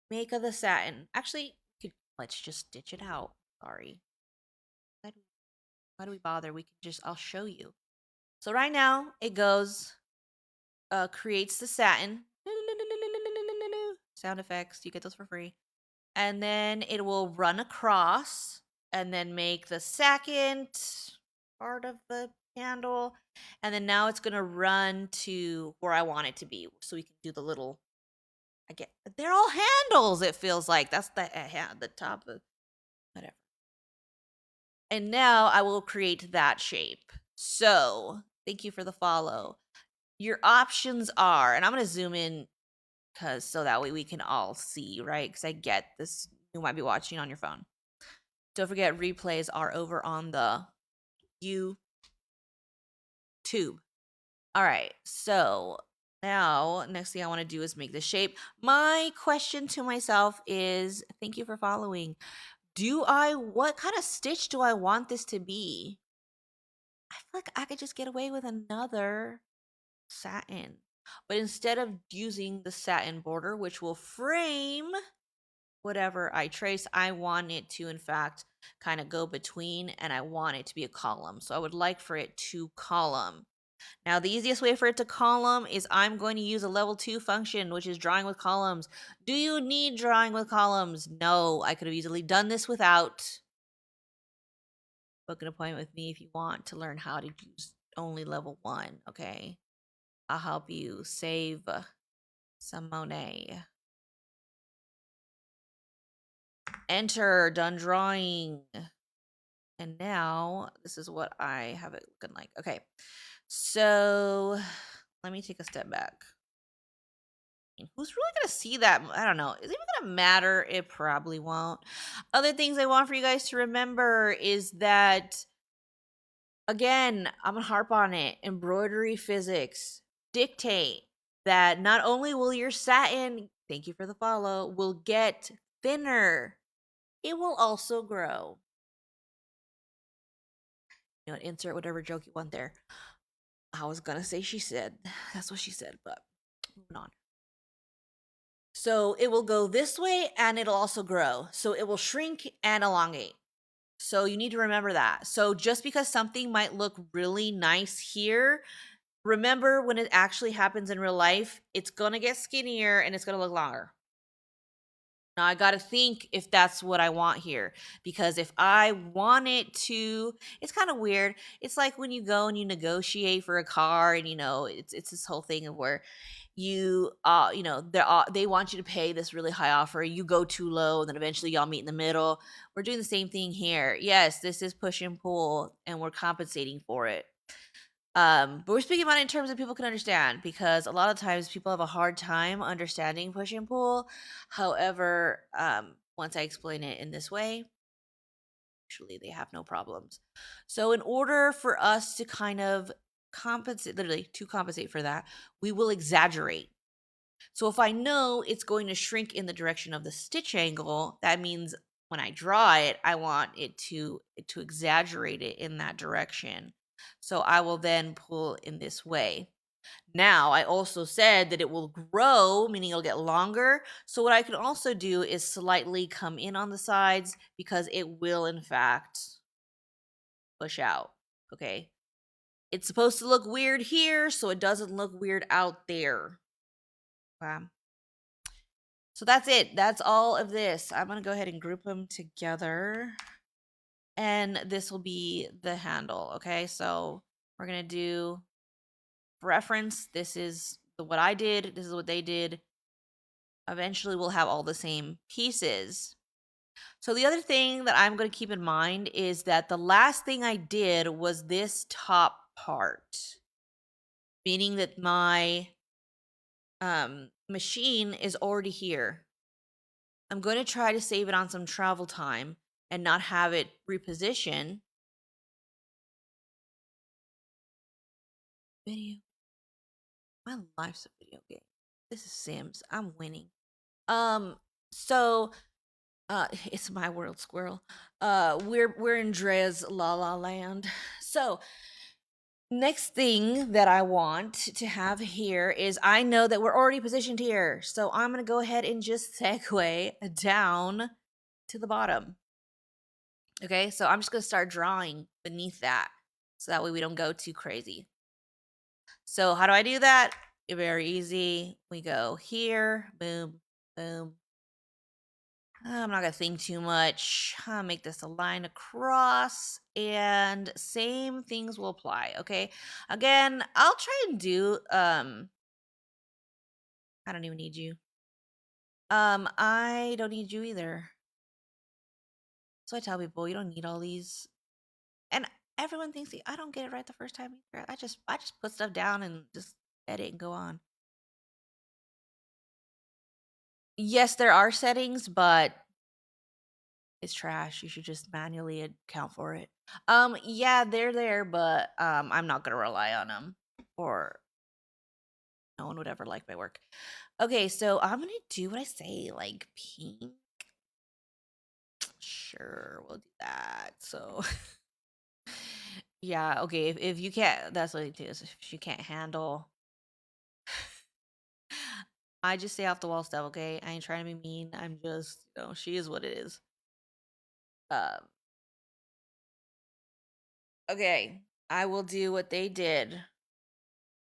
make of the satin. Actually, let's just stitch it out. Sorry. Why do we bother? We can just, I'll show you. So right now it goes, creates the satin. Sound effects, you get those for free. And then it will run across and then make the second part of the handle. And then now it's going to run to where I want it to be. So we can do the little, they're all handles, it feels like. That's the top of, whatever. And now I will create that shape. So thank you for the follow. Your options are, and I'm going to zoom in because so that way we can all see, right? Because I get this, you might be watching on your phone. Don't forget, replays are over on the YouTube. All right, so now next thing I want to do is make the shape. My question to myself is, thank you for following. What kind of stitch do I want this to be? I feel like I could just get away with another satin. But instead of using the satin border, which will frame whatever I trace, I want it to, in fact, kind of go between, and I want it to be a column. So I would like for it to column. Now, the easiest way for it to column is I'm going to use a level 2 function, which is drawing with columns. Do you need drawing with columns? No, I could have easily done this without. Book an appointment with me if you want to learn how to use only level 1, okay? I'll help you save some Monet. Enter, done drawing. And now this is what I have it looking like. Okay, so let me take a step back. Who's really gonna see that? I don't know. Is it even gonna matter? It probably won't. Other things I want for you guys to remember is that, again, I'm gonna harp on it. Embroidery physics dictate that not only will your satin, thank you for the follow, will get thinner, it will also grow. You know, insert whatever joke you want there. I was gonna say she said. That's what she said, but moving on. So it will go this way and it'll also grow. So it will shrink and elongate. So you need to remember that. So just because something might look really nice here, remember when it actually happens in real life, it's going to get skinnier and it's going to look longer. Now I got to think if that's what I want here, because if I want it to, it's kind of weird. It's like when you go and you negotiate for a car, and it's this whole thing of where they want you to pay this really high offer, you go too low, and then eventually y'all meet in the middle. We're doing the same thing here. Yes, this is push and pull, and we're compensating for it. But we're speaking about it in terms that people can understand, because a lot of times people have a hard time understanding push and pull. However, once I explain it in this way, usually they have no problems. So in order for us to kind of compensate for that, we will exaggerate. So if I know it's going to shrink in the direction of the stitch angle, that means when I draw it, I want it to exaggerate it in that direction. So I will then pull in this way. Now, I also said that it will grow, meaning it'll get longer. So what I can also do is slightly come in on the sides, because it will in fact push out. Okay. It's supposed to look weird here, so it doesn't look weird out there. Okay. So that's it. That's all of this. I'm going to go ahead and group them together. And this will be the handle. Okay. So we're going to do reference. This is what I did. This is what they did. Eventually we'll have all the same pieces. So the other thing that I'm going to keep in mind is that the last thing I did was this top part, meaning that my machine is already here. I'm going to try to save it on some travel time and not have it reposition. Video. My life's a video game. This is Sims. I'm winning. So it's my world, squirrel. We're in Drea's La La Land. So next thing that I want to have here is, I know that we're already positioned here, so I'm gonna go ahead and just segue down to the bottom. Okay, so I'm just gonna start drawing beneath that, so that way we don't go too crazy. So how do I do that? Very easy. We go here, boom, boom. I'm not gonna think too much. I'll make this a line across, and same things will apply. Okay. Again, I'll try and do I don't even need you. I don't need you either. So I tell people, you don't need all these. And everyone thinks I don't get it right the first time either. I just put stuff down and just edit and go on. Yes, there are settings, but it's trash. You should just manually account for it. Yeah, they're there, but I'm not gonna rely on them, or no one would ever like my work. Okay, so I'm gonna do what I say, like pink. Sure, we'll do that. So yeah, okay. If you can't, that's what it is. If you can't handle, I just say off the wall stuff. Okay, I ain't trying to be mean. I'm just, she is what it is. Okay, I will do what they did,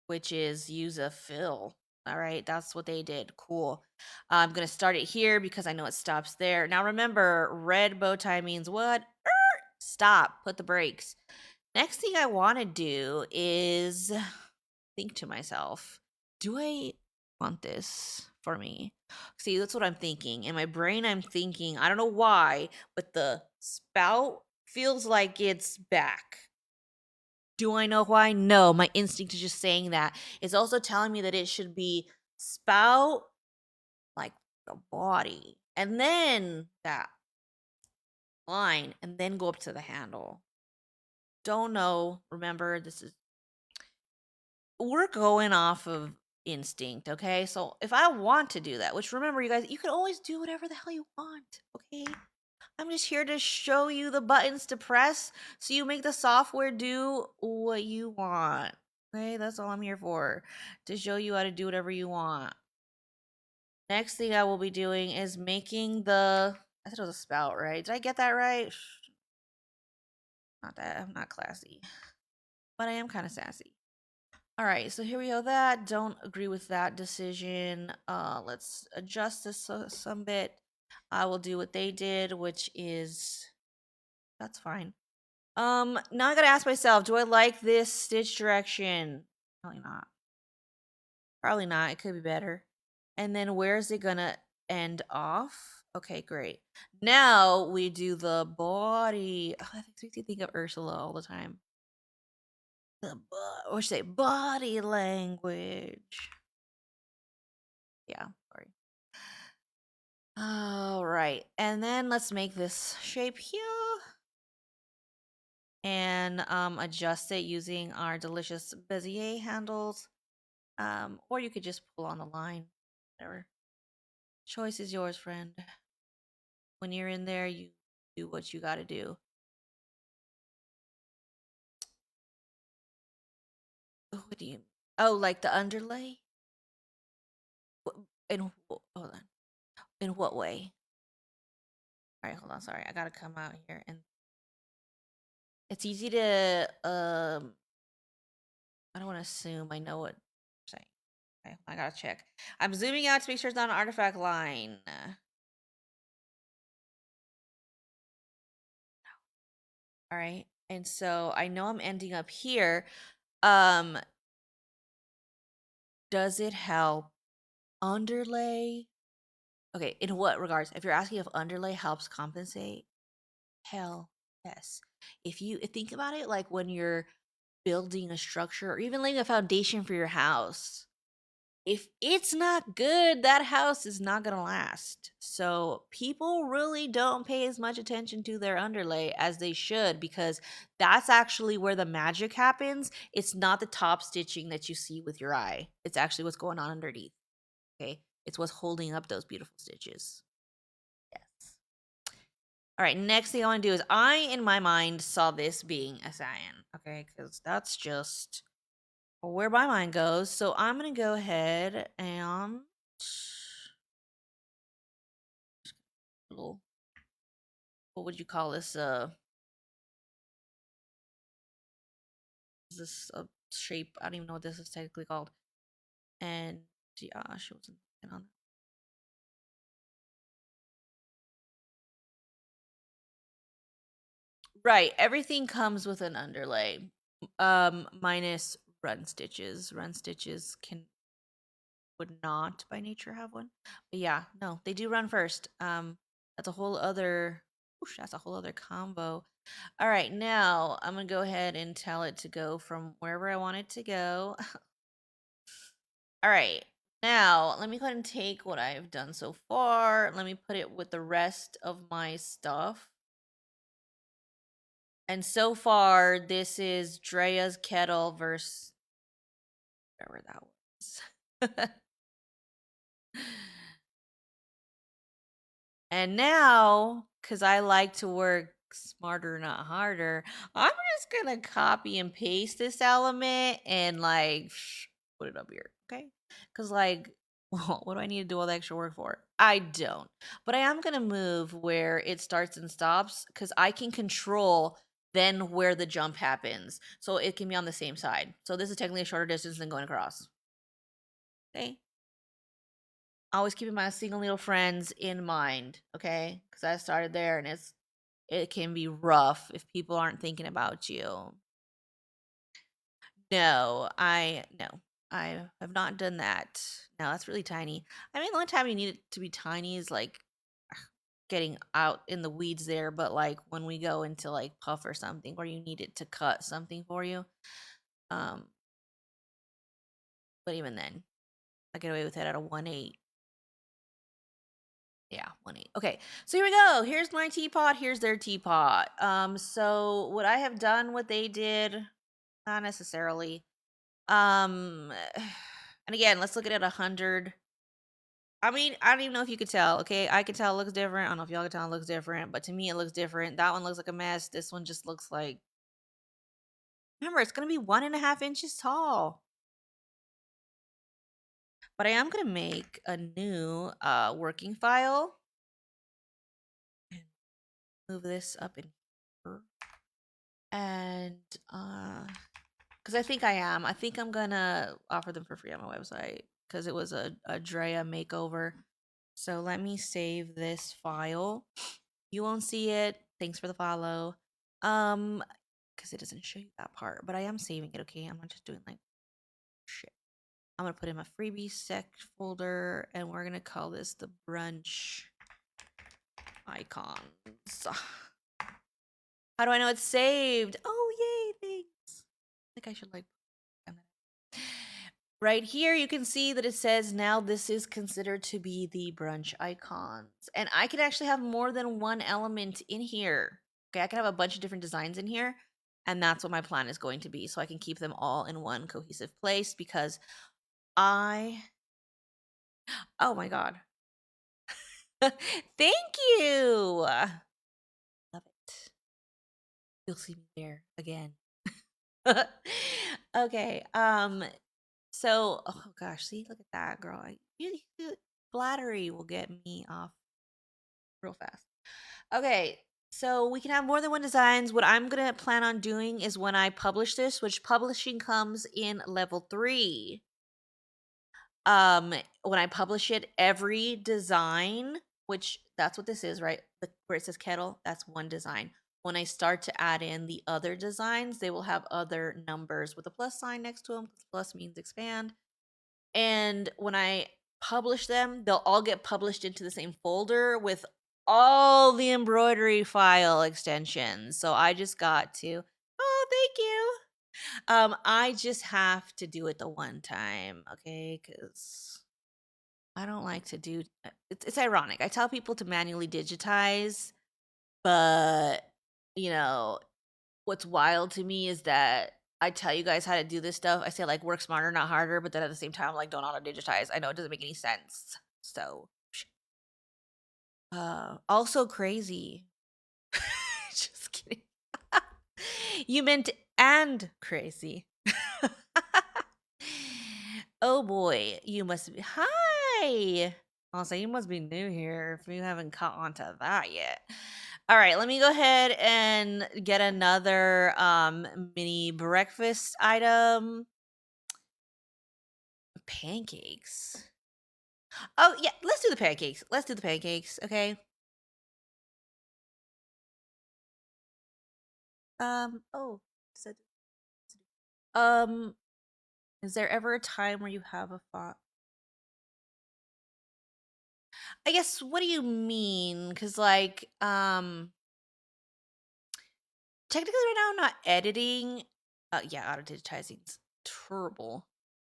which is use a fill. All right, that's what they did. Cool. I'm going to start it here because I know it stops there. Now remember, red bow tie means what? Stop. Put the brakes. Next thing I want to do is think to myself, do I want this for me? See, that's what I'm thinking. In my brain, I'm thinking, I don't know why, but the spout feels like it's back. Do I know why? No, my instinct is just saying that. It's also telling me that it should be spout like the body, and then that line, and then go up to the handle. Don't know. Remember, we're going off of instinct, okay? So if I want to do that, which remember, you guys, you can always do whatever the hell you want, okay? I'm just here to show you the buttons to press so you make the software do what you want. Okay, that's all I'm here for. To show you how to do whatever you want. Next thing I will be doing is making I said it was a spout, right? Did I get that right? Not that. I'm not classy. But I am kind of sassy. All right, so here we go. That don't agree with that decision. Let's adjust this some bit. I will do what they did, which is that's fine. Now I gotta ask myself, do I like this stitch direction? Probably not. Probably not. It could be better. And then where is it gonna end off? Okay, great. Now we do the body. Oh, that makes me think of Ursula all the time. What should I say? Body language. Yeah, sorry. All right, and then let's make this shape here and adjust it using our delicious Bezier handles. Or you could just pull on the line, whatever. Choice is yours, friend. When you're in there, you do what you gotta do. What do you? Oh, like the underlay? Hold on. In what way? All right, hold on. Sorry, I gotta come out here, and it's easy to I don't want to assume I know what you're saying. Okay, I gotta check. I'm zooming out to make sure it's not an artifact line. All right, and so I know I'm ending up here. Um, does it help underlay? Okay, in what regards? If you're asking if underlay helps compensate, hell yes. If you think about it, like when you're building a structure or even laying a foundation for your house, if it's not good, that house is not going to last. So people really don't pay as much attention to their underlay as they should, because that's actually where the magic happens. It's not the top stitching that you see with your eye. It's actually what's going on underneath. Okay. It's what's holding up those beautiful stitches. Yes. All right. Next thing I want to do is in my mind, saw this being a cyan. Okay. Because that's just where my mind goes. So I'm going to go ahead and little, what would you call this? Is this a shape? I don't even know what this is technically called. And yeah, she wasn't on. Right, everything comes with an underlay, minus run stitches. Run stitches would not by nature have one. But yeah, no, they do run first. That's a whole other. Whoosh, that's a whole other combo. All right, now I'm gonna go ahead and tell it to go from wherever I want it to go. All right, now let me go ahead and take what I've done so far. Let me put it with the rest of my stuff. And so far, this is Drea's Kettle versus whatever that was. And now, because I like to work smarter, not harder, I'm just going to copy and paste this element and like put it up here. Okay. Because, like, well, what do I need to do all the extra work for? I don't. But I am going to move where it starts and stops because I can control then where the jump happens. So it can be on the same side. So this is technically a shorter distance than going across. Okay. Always keeping my single needle friends in mind, okay? Because I started there and it can be rough if people aren't thinking about you. No, I have not done that. No, that's really tiny. I mean, the only time you need it to be tiny is like getting out in the weeds there, but like when we go into like puff or something where you need it to cut something for you. Um, but even then, I get away with it at a 1/8. Yeah, 1/8. Okay, so here we go. Here's my teapot. Here's their teapot. So would I have done what they did? Not necessarily. And again, let's look at it 100. I mean, I don't even know if you could tell. Okay, I can tell it looks different. I don't know if y'all can tell it looks different, but to me, it looks different. That one looks like a mess. This one just looks like. Remember, it's gonna be 1.5 inches tall. But I am gonna make a new working file and move this up in here. And because I think I think I'm gonna offer them for free on my website because it was a Drea makeover. So let me save this file. You won't see it. Thanks for the follow. Because it doesn't show you that part, but I am saving it. Okay, I'm not just doing like shit. I'm gonna put in my freebie sec folder, and we're gonna call this the brunch icons. How do I know it's saved? Oh, yay, thanks. I think I should like right here you can see that it says now this is considered to be the brunch icons. And I could actually have more than one element in here. Okay, I can have a bunch of different designs in here, and that's what my plan is going to be, so I can keep them all in one cohesive place because oh my god. Thank you. Love it. You'll see me there again. Okay. So, oh gosh, see, look at that girl. Flattery will get me off real fast. Okay, so we can have more than one designs. What I'm gonna plan on doing is when I publish this, which publishing comes in level 3. When I publish it, every design, which that's what this is, right? Where it says kettle, that's one design. When I start to add in the other designs, they will have other numbers with a plus sign next to them. Plus means expand. And when I publish them, they'll all get published into the same folder with all the embroidery file extensions. So I just got to, oh, thank you. I just have to do it the one time, okay? Because I don't like to do. It's ironic. I tell people to manually digitize, but you know what's wild to me is that I tell you guys how to do this stuff. I say like work smarter, not harder, but then at the same time, like don't auto digitize. I know it doesn't make any sense. So, also crazy. Just kidding. You meant and crazy. Oh boy, you must be. Hi. I'll say you must be new here if you haven't caught on to that yet. All right, let me go ahead and get another mini breakfast item. Pancakes. Oh yeah, let's do the pancakes. Let's do the pancakes, okay? Oh, said um is there ever a time where you have a thought? I guess what do you mean? Cuz like technically right now I'm not editing. Yeah, auto digitizing's terrible.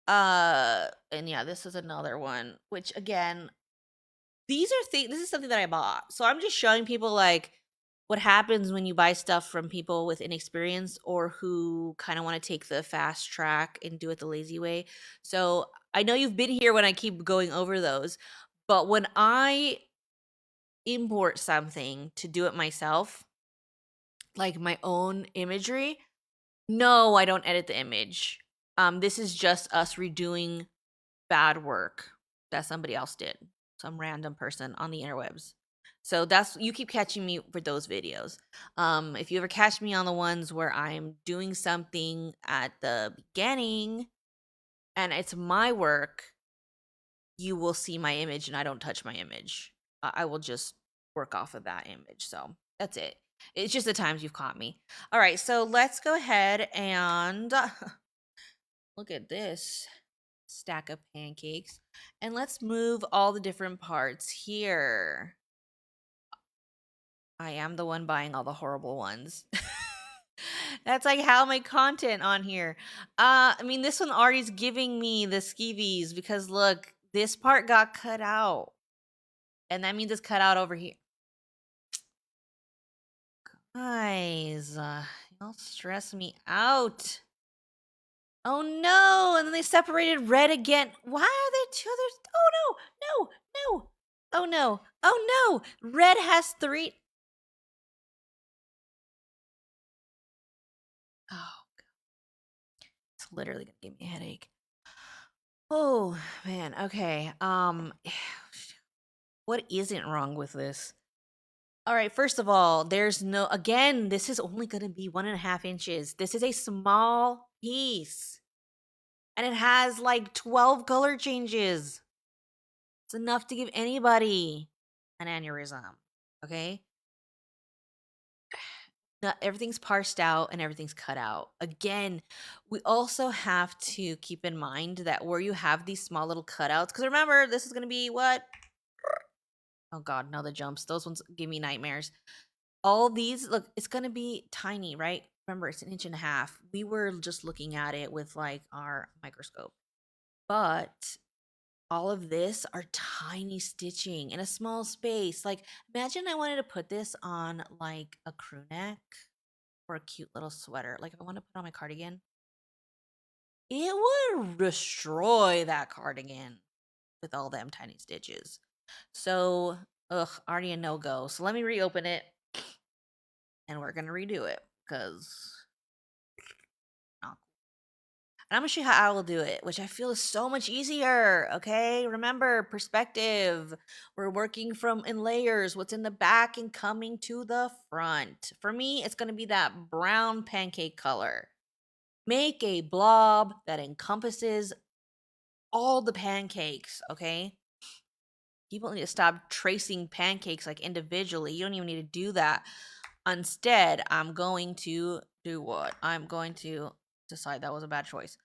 And yeah, this is another one, which again, these are things. This is something that I bought, so I'm just showing people like what happens when you buy stuff from people with inexperience or who kind of want to take the fast track and do it the lazy way. So I know you've been here when I keep going over those, but when I import something to do it myself, like my own imagery, no, I don't edit the image. This is just us redoing bad work that somebody else did, some random person on the interwebs. So that's you keep catching me for those videos. If you ever catch me on the ones where I'm doing something at the beginning and it's my work, you will see my image and I don't touch my image. I will just work off of that image. So that's it. It's just the times you've caught me. All right, so let's go ahead and look at this stack of pancakes. And let's move all the different parts here. I am the one buying all the horrible ones. That's like how my content on here. I mean, this one already is giving me the skeevies because look, this part got cut out. And that means it's cut out over here. Guys, y'all stress me out. Oh no! And then they separated red again. Why are there two others? Oh no! No! No! Oh no! Oh no! Red has three. Oh, it's literally gonna give me a headache. Oh man. Okay. What isn't wrong with this? All right. First of all, there's no. Again, this is only gonna be 1.5 inches. This is a small piece. And it has like 12 color changes. It's enough to give anybody an aneurysm. Okay? Not everything's parsed out and everything's cut out. Again, we also have to keep in mind that where you have these small little cutouts, because remember, this is going to be what? Oh God, no, the jumps. Those ones give me nightmares. All these, look, it's going to be tiny, right? Remember, it's 1.5 inches. We were just looking at it with like our microscope. But all of this are tiny stitching in a small space. Like, imagine I wanted to put this on like a crew neck or a cute little sweater. Like, if I want to put on my cardigan, it would destroy that cardigan with all them tiny stitches. So, ugh, already a no go. So, let me reopen it and we're going to redo it because and I'm gonna show you how I will do it, which I feel is so much easier. Okay, remember perspective. We're working from in layers, what's in the back and coming to the front. For me, it's gonna be that brown pancake color. Make a blob that encompasses all the pancakes. Okay, people need to stop tracing pancakes like individually. You don't even need to do that. Instead, I'm going to do what? I'm going to decide that was a bad choice.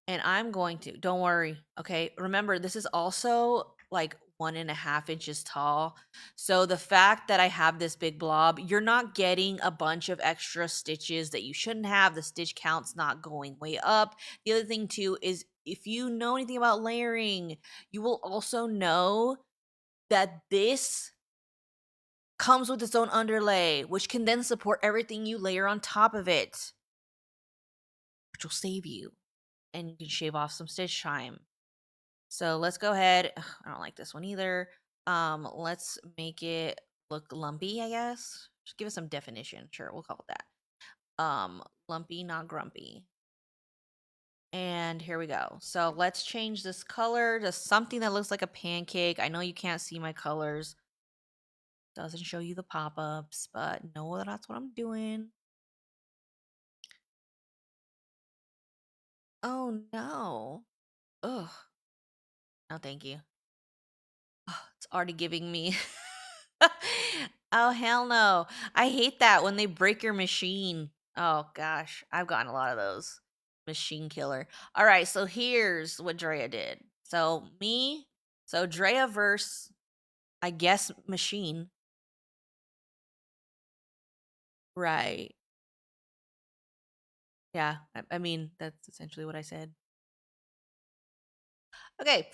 And I'm going to, don't worry. Okay. Remember, this is also like 1.5 inches tall. So the fact that I have this big blob, you're not getting a bunch of extra stitches that you shouldn't have. The stitch count's not going way up. The other thing too is if you know anything about layering, you will also know that this comes with its own underlay, which can then support everything you layer on top of it, which will save you. And you can shave off some stitch time. So let's go ahead. Ugh, I don't like this one either. Let's make it look lumpy, I guess. Just give it some definition. Sure, we'll call it that. Lumpy, not grumpy. And here we go. So let's change this color to something that looks like a pancake. I know you can't see my colors. Doesn't show you the pop-ups, but know that that's what I'm doing. Oh no. Ugh. No, thank you. Oh, it's already giving me. Oh, hell no. I hate that when they break your machine. Oh, gosh. I've gotten a lot of those. Machine killer. All right. So here's what Drea did. So, me. So, Drea versus, I guess, machine. Right. Yeah. I mean, that's essentially what I said. Okay.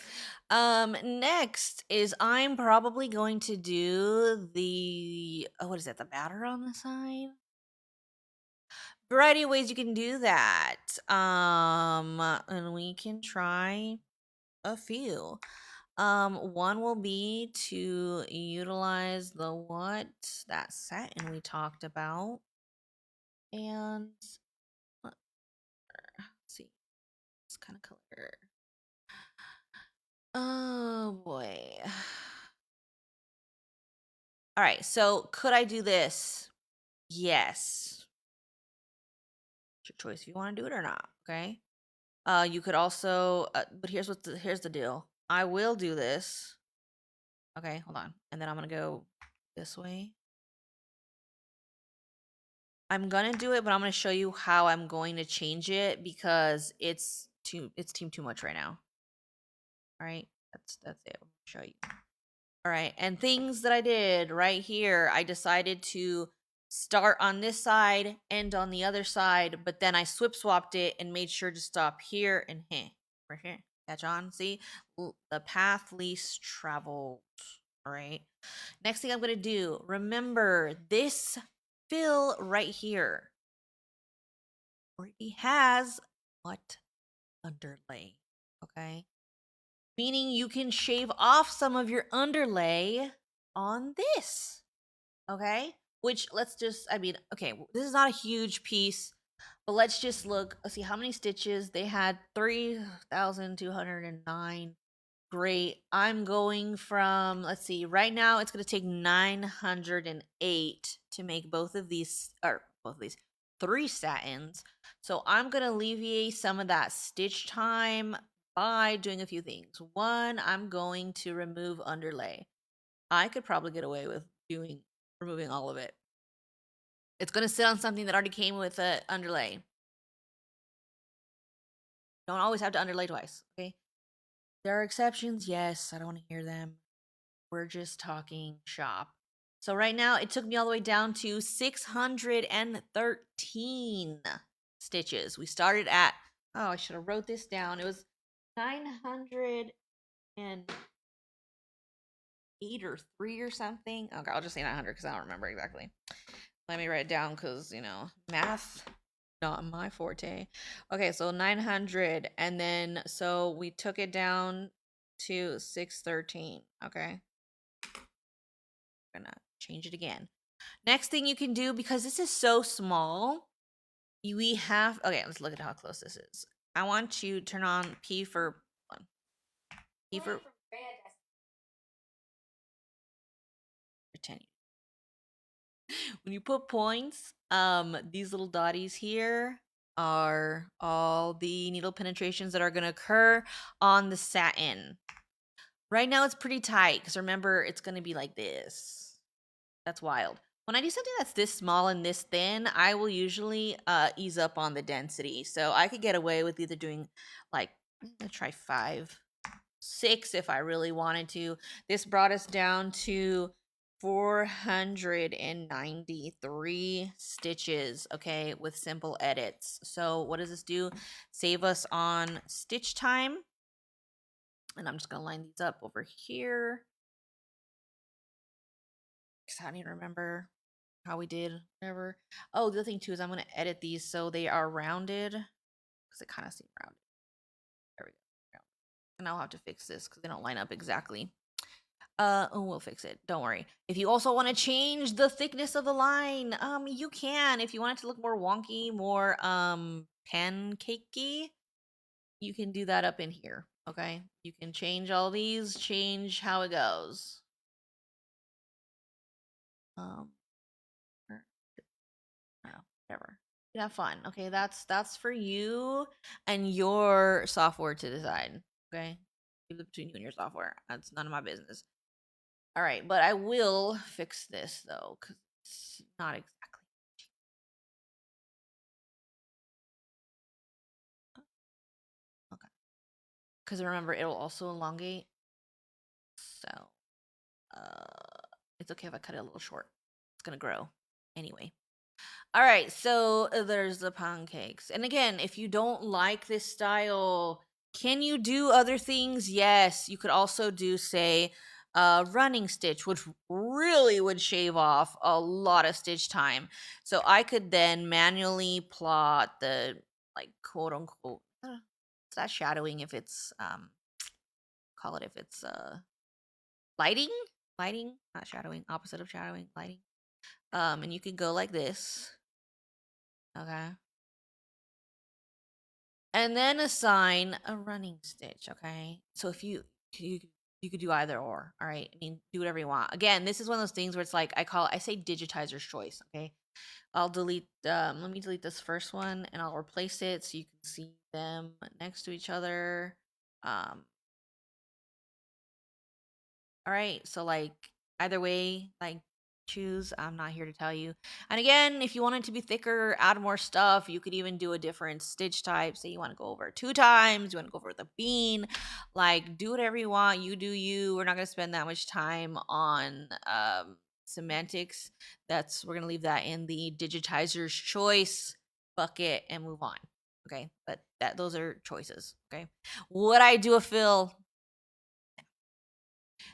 Next is I'm probably going to do the what is that? The batter on the side? Variety of ways you can do that. And we can try a few. One will be to utilize the what that satin we talked about. And let's see. It's kind of color. Oh boy. All right, so could I do this? Yes. It's your choice if you want to do it or not, okay? You could also, but here's the deal. I will do this. Okay, hold on. And then I'm gonna go this way. I'm gonna do it, but I'm gonna show you how I'm going to change it because it's team too much right now. All right, that's it. I'll show you. All right, and things that I did right here, I decided to start on this side, end on the other side, but then I swapped it and made sure to stop here and here, right here. Catch on, see the path least traveled. All right. Next thing I'm gonna do, remember this fill right here already has what underlay, okay? Meaning you can shave off some of your underlay on this, okay? Which let's just, I mean, okay, this is not a huge piece, but let's just look, let's see how many stitches they had. 3,209. Great. I'm going from, let's see, right now it's going to take 908 to make both of these, or both of these, 3 satins. So I'm going to alleviate some of that stitch time by doing a few things. One, I'm going to remove underlay. I could probably get away with removing all of it. It's going to sit on something that already came with an underlay. Don't always have to underlay twice, okay? There are exceptions, yes. I don't want to hear them. We're just talking shop. So right now it took me all the way down to 613 stitches. We started at, oh, I should have wrote this down. It was 908 or 3 or something. Okay, I'll just say 900 because I don't remember exactly. Let me write it down because, math, not my forte. Okay, so 900. And then, so we took it down to 613. Okay. I'm gonna change it again. Next thing you can do, because this is so small, we have, okay, let's look at how close this is. I want to turn on P for pretend. When you put points, these little dotties here are all the needle penetrations that are going to occur on the satin. Right now it's pretty tight because remember it's going to be like this. That's wild. When I do something that's this small and this thin, I will usually ease up on the density. So I could get away with either doing like, let's try 5, 6 if I really wanted to. This brought us down to 493 stitches, okay, with simple edits. So what does this do? Save us on stitch time. And I'm just going to line these up over here. Because I don't even remember how we did, whatever. Oh, the other thing too is I'm going to edit these so they are rounded. Because it kind of seems rounded. There we go. And I'll have to fix this because they don't line up exactly. We'll fix it. Don't worry. If you also want to change the thickness of the line, you can. If you want it to look more wonky, more pancakey, you can do that up in here. Okay, you can change all these, change how it goes. Whatever. You have fun. Okay, that's for you and your software to decide. Okay, leave it between you and your software. That's none of my business. All right, but I will fix this though, because it's not exactly. Okay. Because remember, it'll also elongate. So, it's okay if I cut it a little short. It's gonna grow anyway. All right, so there's the pancakes. And again, if you don't like this style, can you do other things? Yes, you could also do, say, running stitch, which really would shave off a lot of stitch time. So I could then manually plot the, like, quote unquote, it's not shadowing if it's, call it if it's lighting? Lighting, not shadowing, opposite of shadowing, lighting. And you could go like this. Okay. And then assign a running stitch, okay? So if you You could do either or. All right. I mean, do whatever you want. Again, this is one of those things where it's like I say digitizer's choice. Okay. I'll delete let me delete this first one and I'll replace it so you can see them next to each other. All right. So like either way, like choose. I'm not here to tell you. And again, if you want it to be thicker, add more stuff, you could even do a different stitch type. Say you want to go over 2 times, you want to go over the bean, like do whatever you want. You do you. We're not going to spend that much time on semantics. We're going to leave that in the digitizer's choice bucket and move on. Okay? But those are choices, okay? Would I do a fill?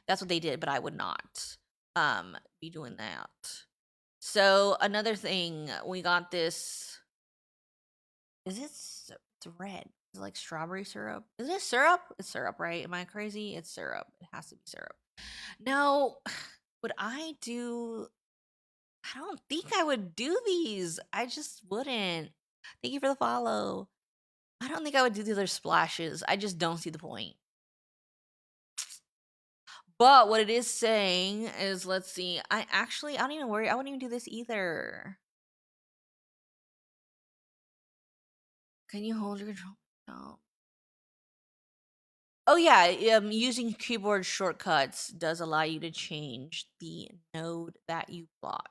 That's what they did, but I would not be doing that. So another thing, we got this. Is it? It's red. Is it like strawberry syrup? Is it syrup? It's syrup, right? Am I crazy? It's syrup. It has to be syrup. Now, would I do? I don't think I would do these. I just wouldn't. Thank you for the follow. I don't think I would do the other splashes. I just don't see the point. But what it is saying is, let's see. I don't even worry. I wouldn't even do this either. Can you hold your control? No. Oh yeah, using keyboard shortcuts does allow you to change the node that you plot.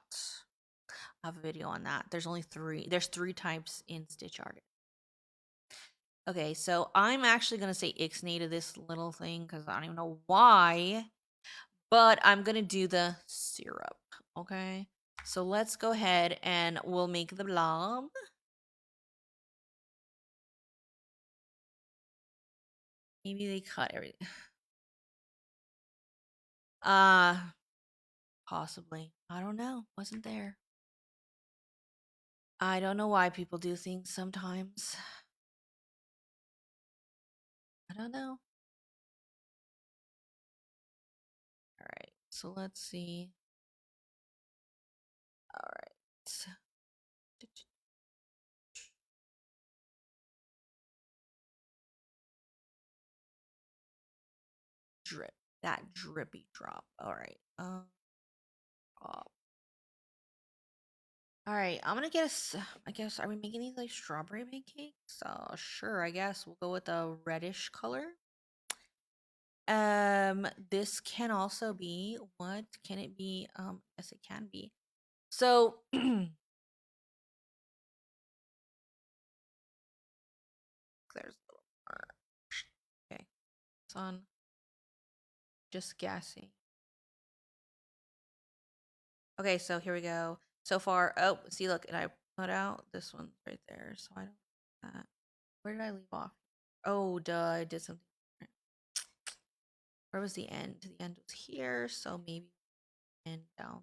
I have a video on that. There's only 3. There's 3 types in Stitch Artist. Okay, so I'm actually gonna say ixnay to this little thing because I don't even know why. But I'm gonna do the syrup. Okay. So let's go ahead and we'll make the blob. Maybe they cut everything. Possibly. I don't know. Wasn't there. I don't know why people do things sometimes. I don't know. All right. So let's see. All right. Drip. That drippy drop. All right. Drop. All right, I'm gonna guess. I guess are we making these like strawberry pancakes? Sure. I guess we'll go with a reddish color. This can also be what can it be? Yes, it can be. So there's a little more. Okay, it's on. Just guessing. Okay, so here we go. So far, oh, see, look, and I put out this one right there. So I don't. Where did I leave off? Oh, duh, I did something different. Where was the end? The end was here, so maybe end down.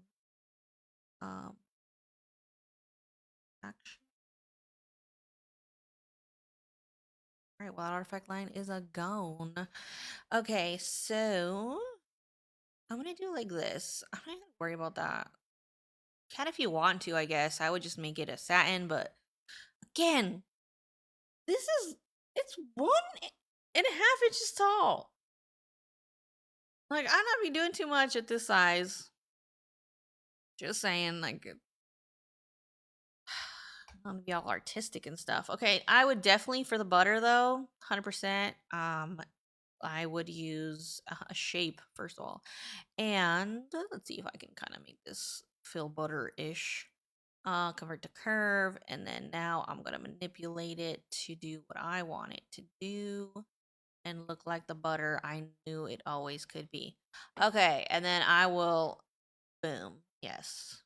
Action. All right, well, that artifact line is a gone. Okay, so I'm gonna do like this. I'm not gonna worry about that. Can if you want to, I guess. I would just make it a satin, but again, it's 1.5 inches tall. Like, I'm not be doing too much at this size. Just saying, like, I'm gonna be all artistic and stuff. Okay, I would definitely for the butter though, 100%. I would use a shape first of all, and let's see if I can kind of make this feel butter-ish. Convert to curve, and then now I'm gonna manipulate it to do what I want it to do and look like the butter I knew it always could be. Okay, and then I will, boom, yes,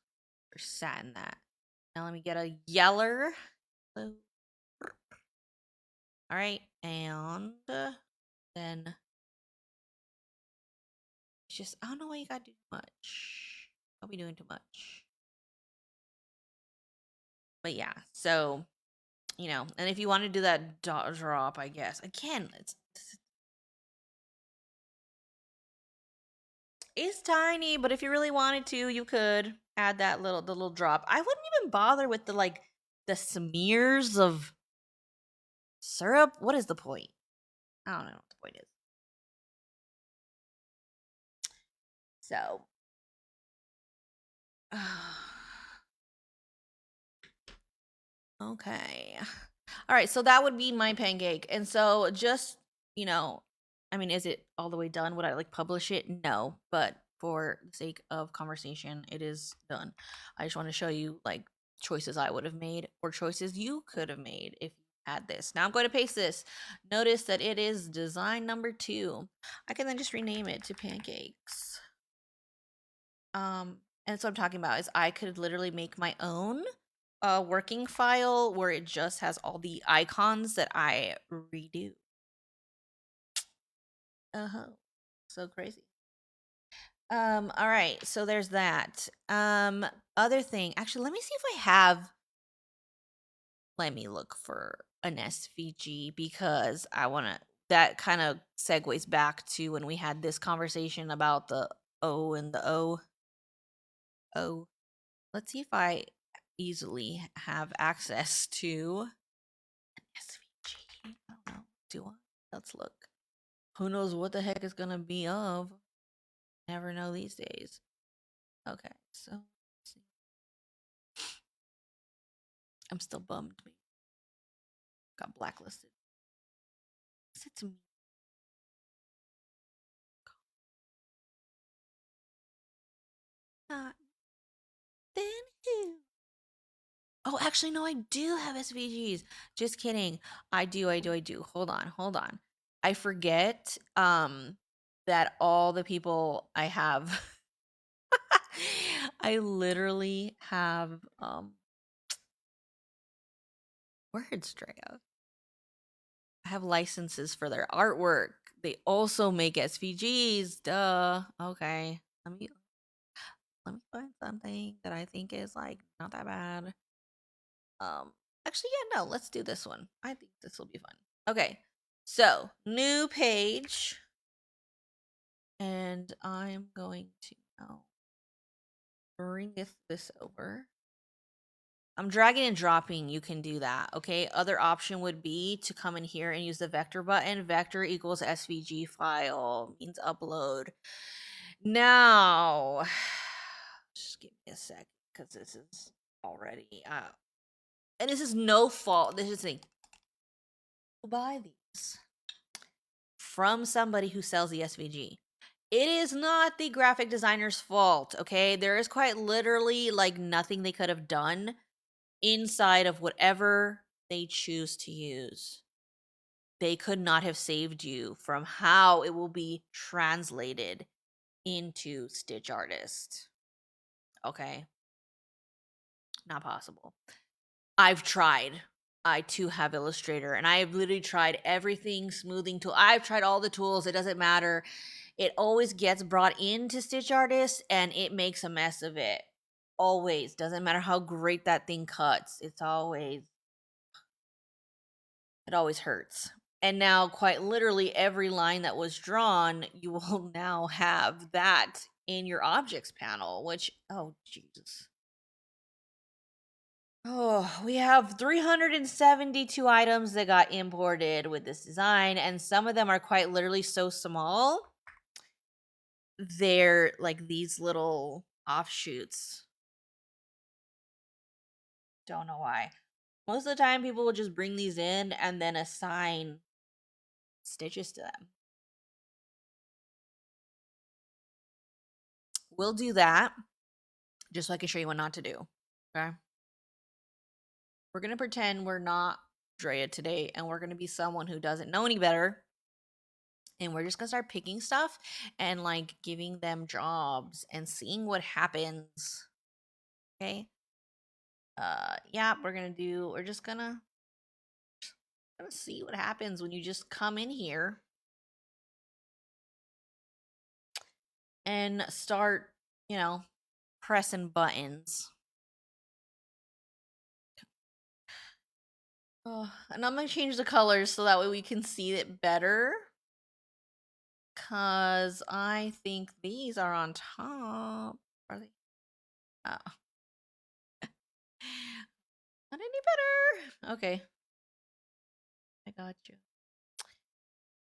or satin that. Now let me get a yeller. All right, and then it's just, I don't know why you gotta do too much. I'll be doing too much. But yeah, so, and if you want to do that dot drop, I guess, again, it's tiny, but if you really wanted to, you could add the little drop. I wouldn't even bother with the smears of syrup. What is the point? I don't know what the point is. So, okay. All right, so that would be my pancake. And so just, you know, I mean, is it all the way done? Would I like publish it? No, but for the sake of conversation, it is done. I just want to show you like choices I would have made or choices you could have made if you had this. Now I'm going to paste this. Notice that it is design number 2. I can then just rename it to pancakes. And that's what I'm talking about is I could literally make my own working file where it just has all the icons that I redo. So crazy. All right, so there's that. Other thing, actually, let me see if I have. Let me look for an SVG because I want to. That kind of segues back to when we had this conversation about the O and the O. O. Let's see if I easily have access to SVG. I don't know. Do I? Let's look. Who knows what the heck is gonna be of? Never know these days. Okay, so let's see. I'm still bummed. Got blacklisted. Is it to me? Not then who? Oh, actually, no, I do have SVGs. Just kidding. I do. Hold on. I forget that all the people I have I literally have words, Drea. I have licenses for their artwork. They also make SVGs. Duh. Okay. Let me find something that I think is like not that bad. Actually, yeah, no, let's do this one. I think this will be fun. Okay. So, new page. And I'm going to now bring this over. I'm dragging and dropping. You can do that. Okay. Other option would be to come in here and use the vector button. Vector equals SVG file means upload. Now, just give me a sec because this is already and this is no fault. This is a buy these from somebody who sells the SVG. It is not the graphic designer's fault. Okay, there is quite literally like nothing they could have done inside of whatever they choose to use. They could not have saved you from how it will be translated into Stitch Artist. Okay. Not possible. I've tried. I too have Illustrator and I have literally tried everything, smoothing tool. I've tried all the tools. It doesn't matter. It always gets brought into Stitch Artist and it makes a mess of it. Always. Doesn't matter how great that thing cuts. It always hurts. And now, quite literally, every line that was drawn, you will now have that in your objects panel, which, oh, Jesus. Oh, we have 372 items that got imported with this design, and some of them are quite literally so small. They're like these little offshoots. Don't know why. Most of the time, people will just bring these in and then assign stitches to them. We'll do that just so I can show you what not to do. Okay. We're going to pretend we're not Drea today and we're going to be someone who doesn't know any better. And we're just going to start picking stuff and like giving them jobs and seeing what happens. Okay. Yeah, we're just gonna see what happens when you just come in here and start, pressing buttons. Oh, and I'm gonna change the colors so that way we can see it better. Cause I think these are on top. Are they? Oh. Not any better. Okay. I got you.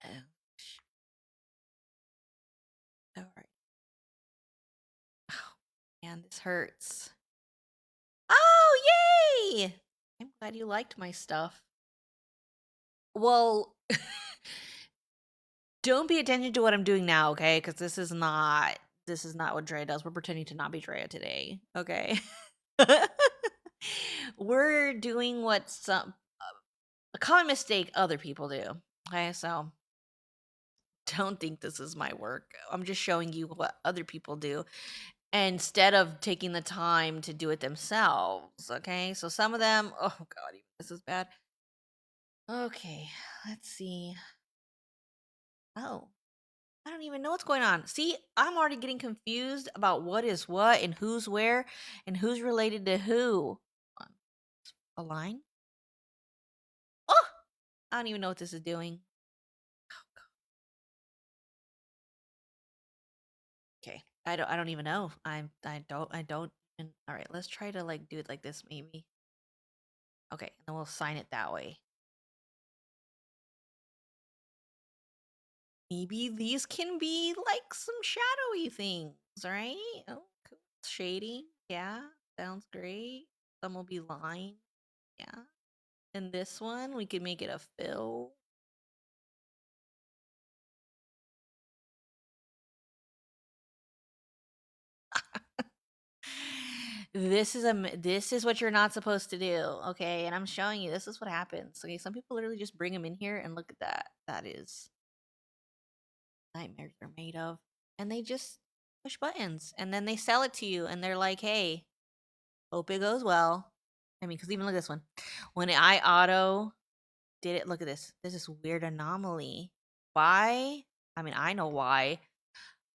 Oh. All right. man, this hurts. Oh, yay! I'm glad you liked my stuff. Well, don't pay attention to what I'm doing now, okay? Because this is not what Drea does. We're pretending to not be Drea today, okay? We're doing what a common mistake other people do. Okay, so don't think this is my work. I'm just showing you what other people do instead of taking the time to do it themselves. Okay, so some of them, oh god, this is bad. Okay, let's see. Oh, I don't even know what's going on. See, I'm already getting confused about what is what and who's where and who's related to who. A line? Oh, I don't even know what this is doing. Okay. I don't even know. I don't even, all right, let's try to like do it like this maybe. Okay, and then we'll sign it that way. Maybe these can be like some shadowy things, right? Oh, cool. Shading. Yeah, sounds great. Some will be line. Yeah. And this one, we could make it a fill. This is what you're not supposed to do, okay? And I'm showing you this is what happens. Okay, some people literally just bring them in here and look at that. That is nightmares are made of. And they just push buttons and then they sell it to you and they're like, "Hey, hope it goes well." I mean, cuz even look at this one. When I auto did it, look at this. There's this weird anomaly. Why? I mean, I know why.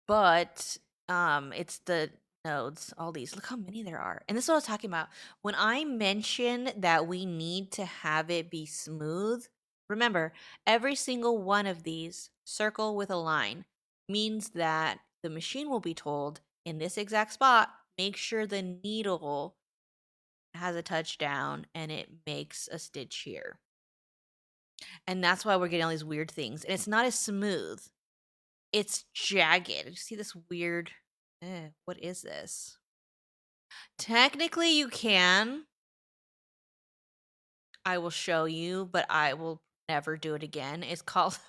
But it's the nodes, all these. Look how many there are. And this is what I was talking about. When I mentioned that we need to have it be smooth, remember, every single one of these circle with a line means that the machine will be told in this exact spot, make sure the needle has a touchdown and it makes a stitch here. And that's why we're getting all these weird things. And it's not as smooth. It's jagged. You see this weird what is this? Technically you can. I will show you, but I will never do it again. It's called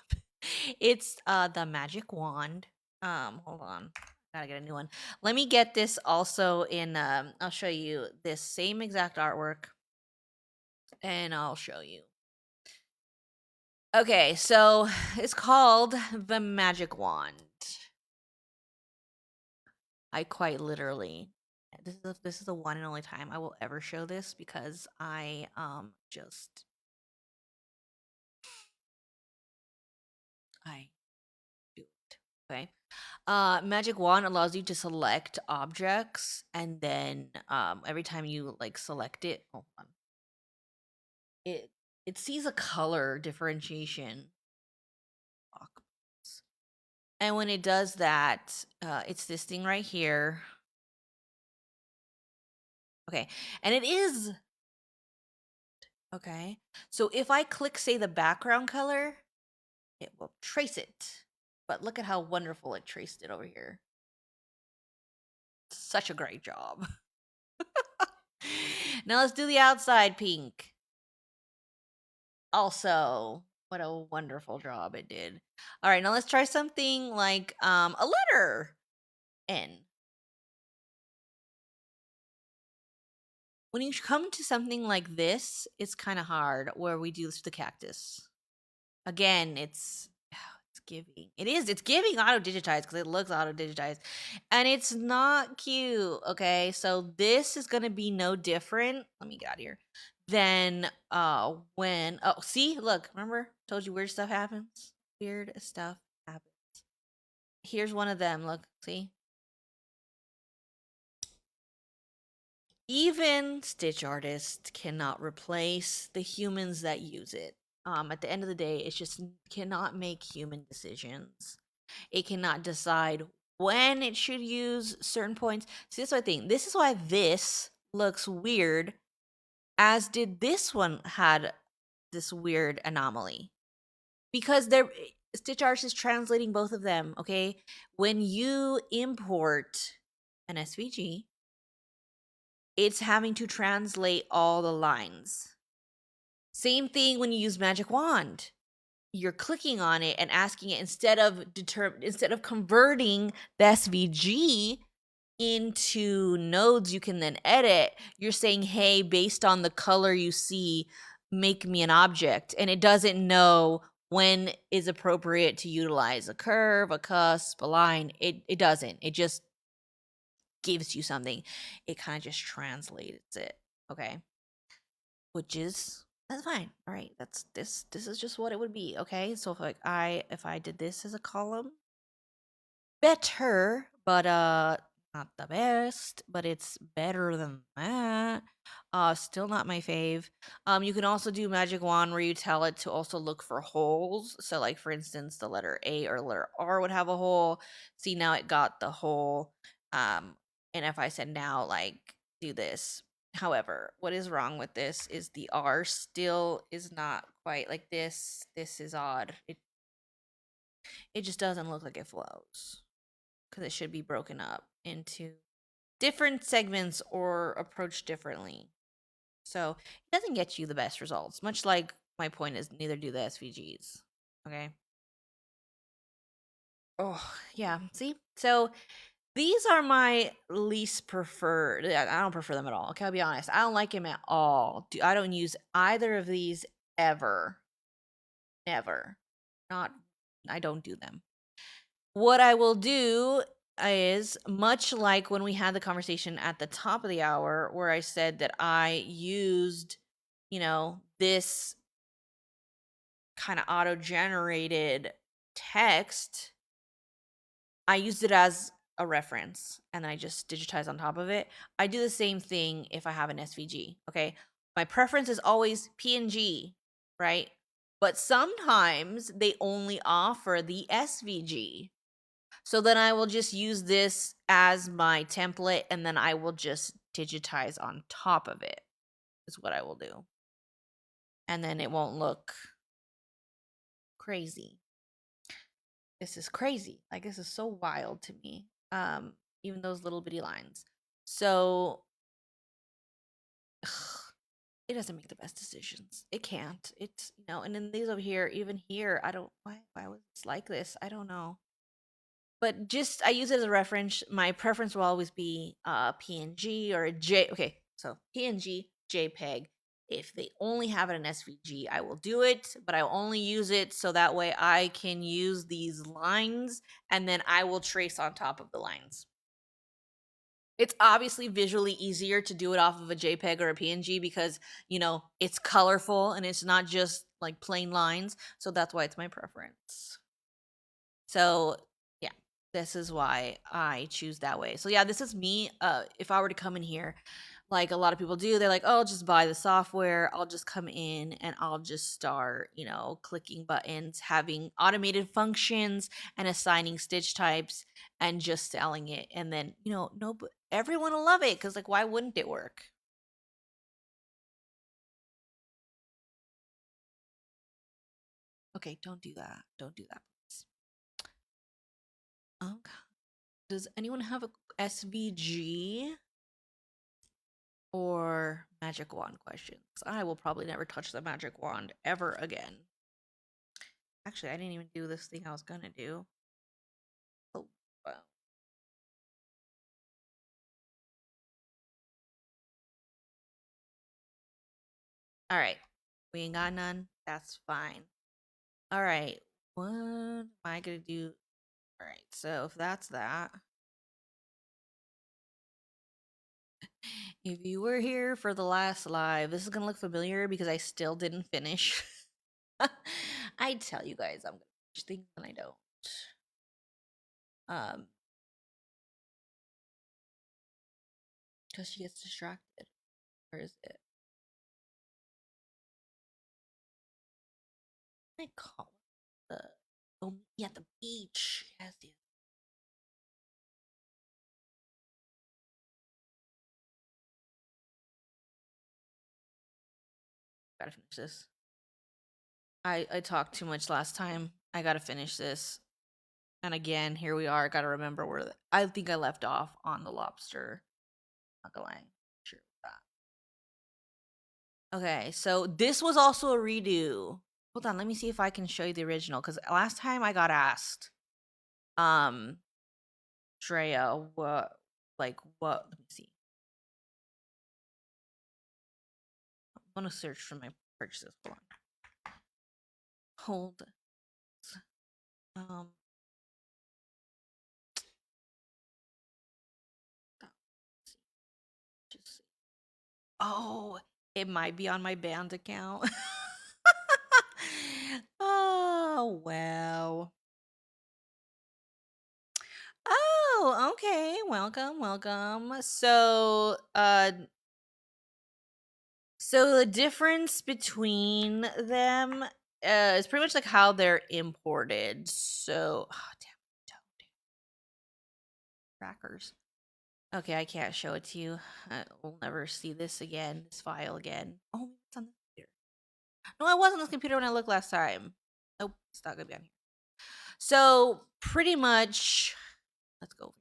it's the magic wand. Hold on. Gotta get a new one. Let me get this also in I'll show you this same exact artwork and I'll show you. Okay, so it's called the magic wand. I quite literally this is the one and only time I will ever show this because I just I do it. Okay. Magic wand allows you to select objects and then every time you like select it, hold on. It sees a color differentiation. And when it does that, it's this thing right here. Okay. And it is okay. So if I click, say, the background color, it will trace it. But look at how wonderful it traced it over here. Such a great job. Now let's do the outside pink. Also, what a wonderful job it did. All right, now let's try something like a letter N. When you come to something like this, it's kind of hard where we do the cactus. Again, it's giving. It's giving auto digitized because it looks auto digitized. And it's not cute. Okay. So this is gonna be no different. Let me get out of here. Than when see, look, remember? Told you weird stuff happens. Weird stuff happens. Here's one of them. Look, see? Even stitch artists cannot replace the humans that use it. At the end of the day, it just cannot make human decisions. It cannot decide when it should use certain points. See, that's what I think. This is why this looks weird, as did this one had this weird anomaly. Because they're Stitch Artist is translating both of them, okay? When you import an SVG, it's having to translate all the lines. Same thing when you use magic wand. You're clicking on it and asking it instead of converting the SVG into nodes you can then edit, you're saying, hey, based on the color you see, make me an object. And it doesn't know when is appropriate to utilize a curve, a cusp, a line. It doesn't. It just gives you something. It kind of just translates it. Okay. Which is that's fine. All right. This is just what it would be. Okay. So if I did this as a column, better, but not the best, but it's better than that. Still not my fave. You can also do magic wand where you tell it to also look for holes. So like for instance, the letter A or letter R would have a hole. See, now it got the hole. And if I said now like do this. However, what is wrong with this is the R still is not quite like this. This is odd. It just doesn't look like it flows because it should be broken up into different segments or approached differently. So it doesn't get you the best results, much like my point is neither do the SVGs. Okay. Oh, yeah. See? So these are my least preferred. I don't prefer them at all. Okay, I'll be honest. I don't like them at all. I don't use either of these ever. Never. Not, I don't do them. What I will do is much like when we had the conversation at the top of the hour where I said that I used, this kind of auto generated text, I used it as a reference and then I just digitize on top of it. I do the same thing if I have an SVG. Okay. My preference is always PNG, right? But sometimes they only offer the SVG. So then I will just use this as my template and then I will just digitize on top of it, is what I will do. And then it won't look crazy. This is crazy. Like, this is so wild to me. Even those little bitty lines. So it doesn't make the best decisions. It can't. It's, and then these over here, even here, I don't, why was this like this? I don't know. But just I use it as a reference. My preference will always be PNG or a J. Okay, so PNG, JPEG. If they only have it in SVG, I will do it, but I will only use it so that way I can use these lines and then I will trace on top of the lines. It's obviously visually easier to do it off of a JPEG or a PNG because, it's colorful and it's not just like plain lines. So that's why it's my preference. So yeah, this is why I choose that way. So yeah, this is me. If I were to come in here, like a lot of people do, they're like, oh, just buy the software. I'll just come in and I'll just start, clicking buttons, having automated functions and assigning stitch types and just selling it. And then, no, but everyone will love it because like, why wouldn't it work? Okay, don't do that. Don't do that, please. Okay. Does anyone have a SVG or magic wand questions? I will probably never touch the magic wand ever again. Actually, I didn't even do this thing I was gonna do. Oh, wow. All right. We ain't got none. That's fine. All right. What am I gonna do? All right. So if that's that, if you were here for the last live, this is gonna look familiar because I still didn't finish. I tell you guys I'm gonna finish things and I don't. Because she gets distracted. Where is it? I call it the yeah, the beach. Yes, yes. Gotta finish this. I talked too much last time. I gotta finish this. And again, here we are. Gotta remember where I think I left off on the lobster. Not gonna lie. Sure. Okay, so this was also a redo. Hold on, let me see if I can show you the original, because last time I got asked, Drea, what, let me see. I'm gonna search for my purchases. Hold on. Just oh, it might be on my band account. Oh, wow. Oh, okay. Welcome, welcome. So the difference between them is pretty much like how they're imported. So, oh, damn, crackers. Okay, I can't show it to you. We'll never see this again, this file again. Oh, it's on the computer. No, I was on this computer when I looked last time. Nope, it's not gonna be on here. So pretty much, let's go.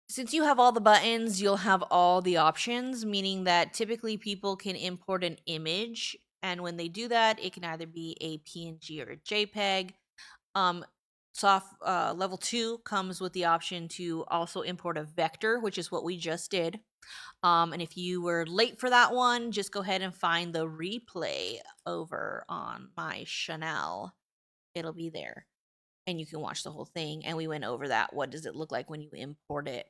Since you have all the buttons, you'll have all the options, meaning that typically people can import an image, and when they do that, it can either be a PNG or a JPEG. Level 2 comes with the option to also import a vector, which is what we just did. And if you were late for that one, just go ahead and find the replay over on my channel. It'll be there, and you can watch the whole thing. And we went over that. What does it look like when you import it?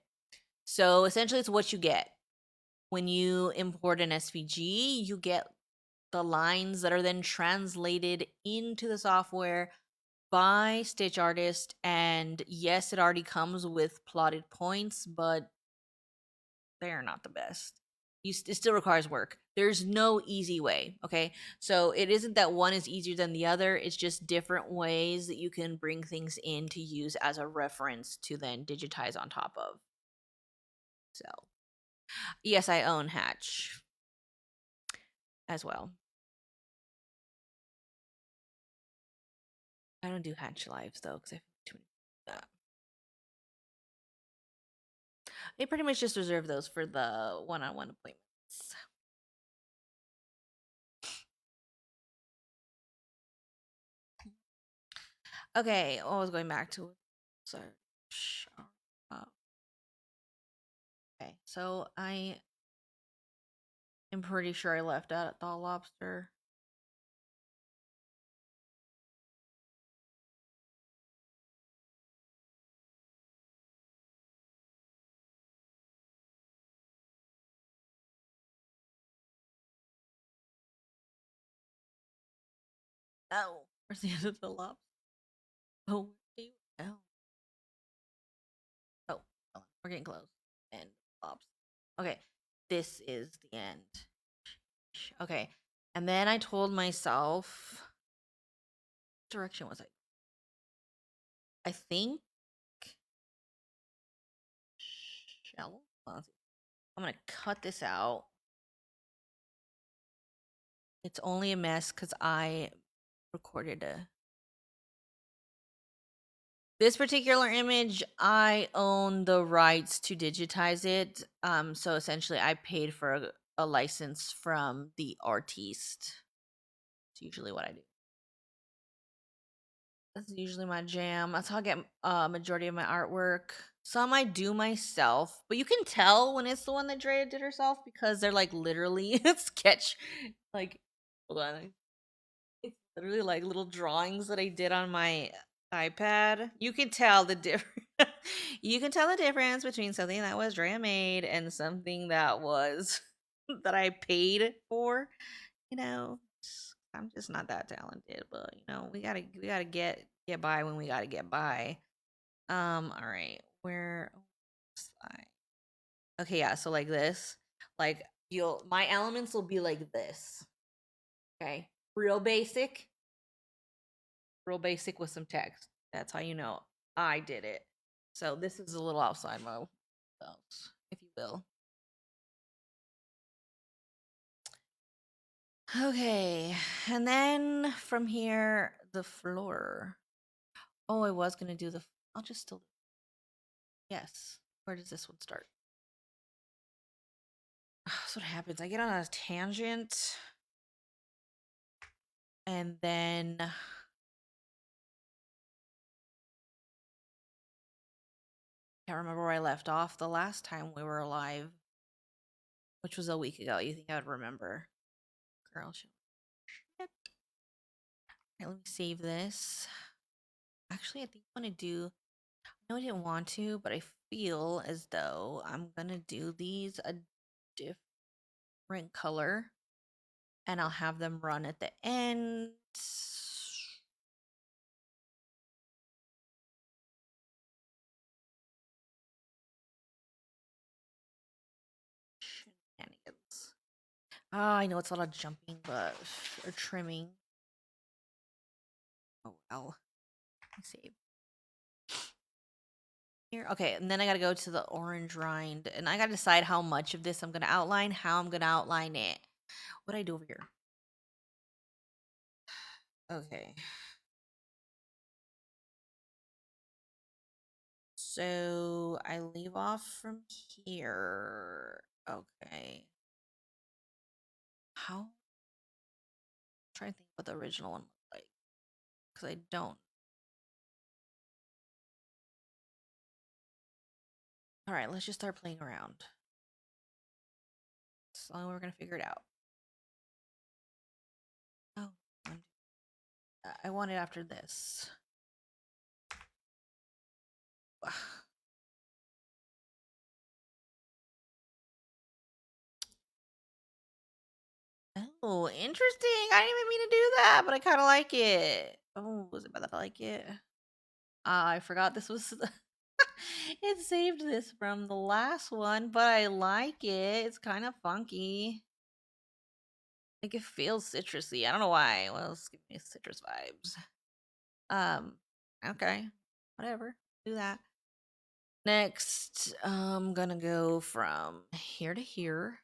So essentially, it's what you get. When you import an SVG, you get the lines that are then translated into the software by Stitch Artist. And yes, it already comes with plotted points, but they're not the best. It still requires work. There's no easy way, okay? So it isn't that one is easier than the other. It's just different ways that you can bring things in to use as a reference to then digitize on top of. So, yes, I own Hatch as well. I don't do Hatch lives though, because I feel too many. They pretty much just reserve those for the one-on-one appointments. Okay, I was going back to search. Okay, so I am pretty sure I left out at the lobster. Oh, where's the end of the lobster? Oh, oh, oh, we're getting close. And lobster. Okay, this is the end. Okay, and then I told myself, what direction was I? I think shell. I'm gonna cut this out. It's only a mess because I recorded this particular image. I own the rights to digitize it. So essentially I paid for a license from the artiste. It's usually what I do. That's usually my jam. That's how I get majority of my artwork. Some I do myself, but you can tell when it's the one that Drea did herself because they're like literally sketch. Like, hold on, it's literally like little drawings that I did on my iPad. You can tell the difference. You can tell the difference between something that was Drea made and something that was that I paid for. You know, I'm just not that talented, but you know, we gotta get by when we gotta get by. All right, where? Okay, yeah. So like this, like my elements will be like this. Okay, real basic with some text. That's how you know I did it. So this is a little outside my bounds, if you will. Okay, and then from here, the floor. Oh, I was gonna do the. I'll just still. Yes. Where does this one start? That's what happens. I get on a tangent and then can't remember where I left off the last time we were alive, which was a week ago. You think I would remember? Girl, shit. Okay, let me save this. Actually, I think I'm gonna do. I know I didn't want to, but I feel as though I'm gonna do these a different color, and I'll have them run at the end. Shenanigans. I know it's a lot of jumping, but or trimming. Oh well. Save. Here. Okay, and then I gotta go to the orange rind, and I gotta decide how much of this I'm gonna outline, how I'm gonna outline it. What do I do over here? Okay. So I leave off from here. Okay. How? I'm trying to think what the original one looked like, because I don't. All right, let's just start playing around. So we're gonna figure it out. Oh, I want it after this. Oh, interesting. I didn't even mean to do that, but I kind of like it. Oh, was it bad that I like it? I forgot this was. It saved this from the last one, but I like it. It's kind of funky. Like it feels citrusy. I don't know why. Well, it's giving me citrus vibes. Okay, whatever. Do that. Next, I'm gonna go from here to here.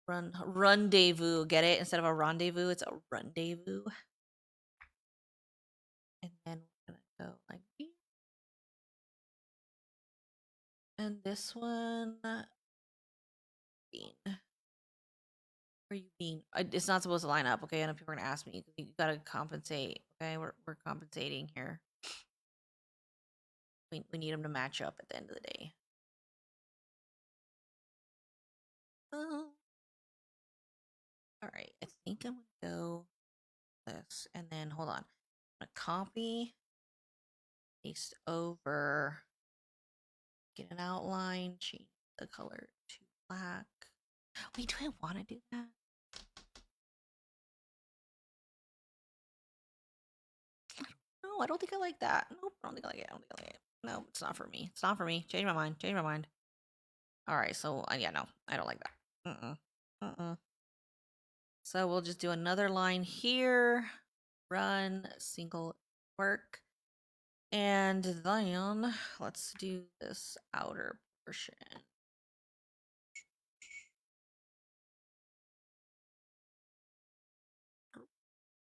Rendezvous. Get it? Instead of a rendezvous, it's a rendezvous. And then we're gonna go like here. And this one, bean. Where you bean? It's not supposed to line up. Okay, I know people are gonna ask me. You gotta compensate. Okay, we're compensating here. We need them to match up at the end of the day. Oh. All right, I think I'm gonna go this, and then hold on. I'm gonna copy, paste over, get an outline, change the color to black. Wait, do I want to do that? No, I don't think I like that. Nope, I don't think I like it. I don't think I like it. No, it's not for me. It's not for me. Change my mind. Change my mind. All right, so yeah, no, I don't like that. So we'll just do another line here. Run single work. And then let's do this outer portion.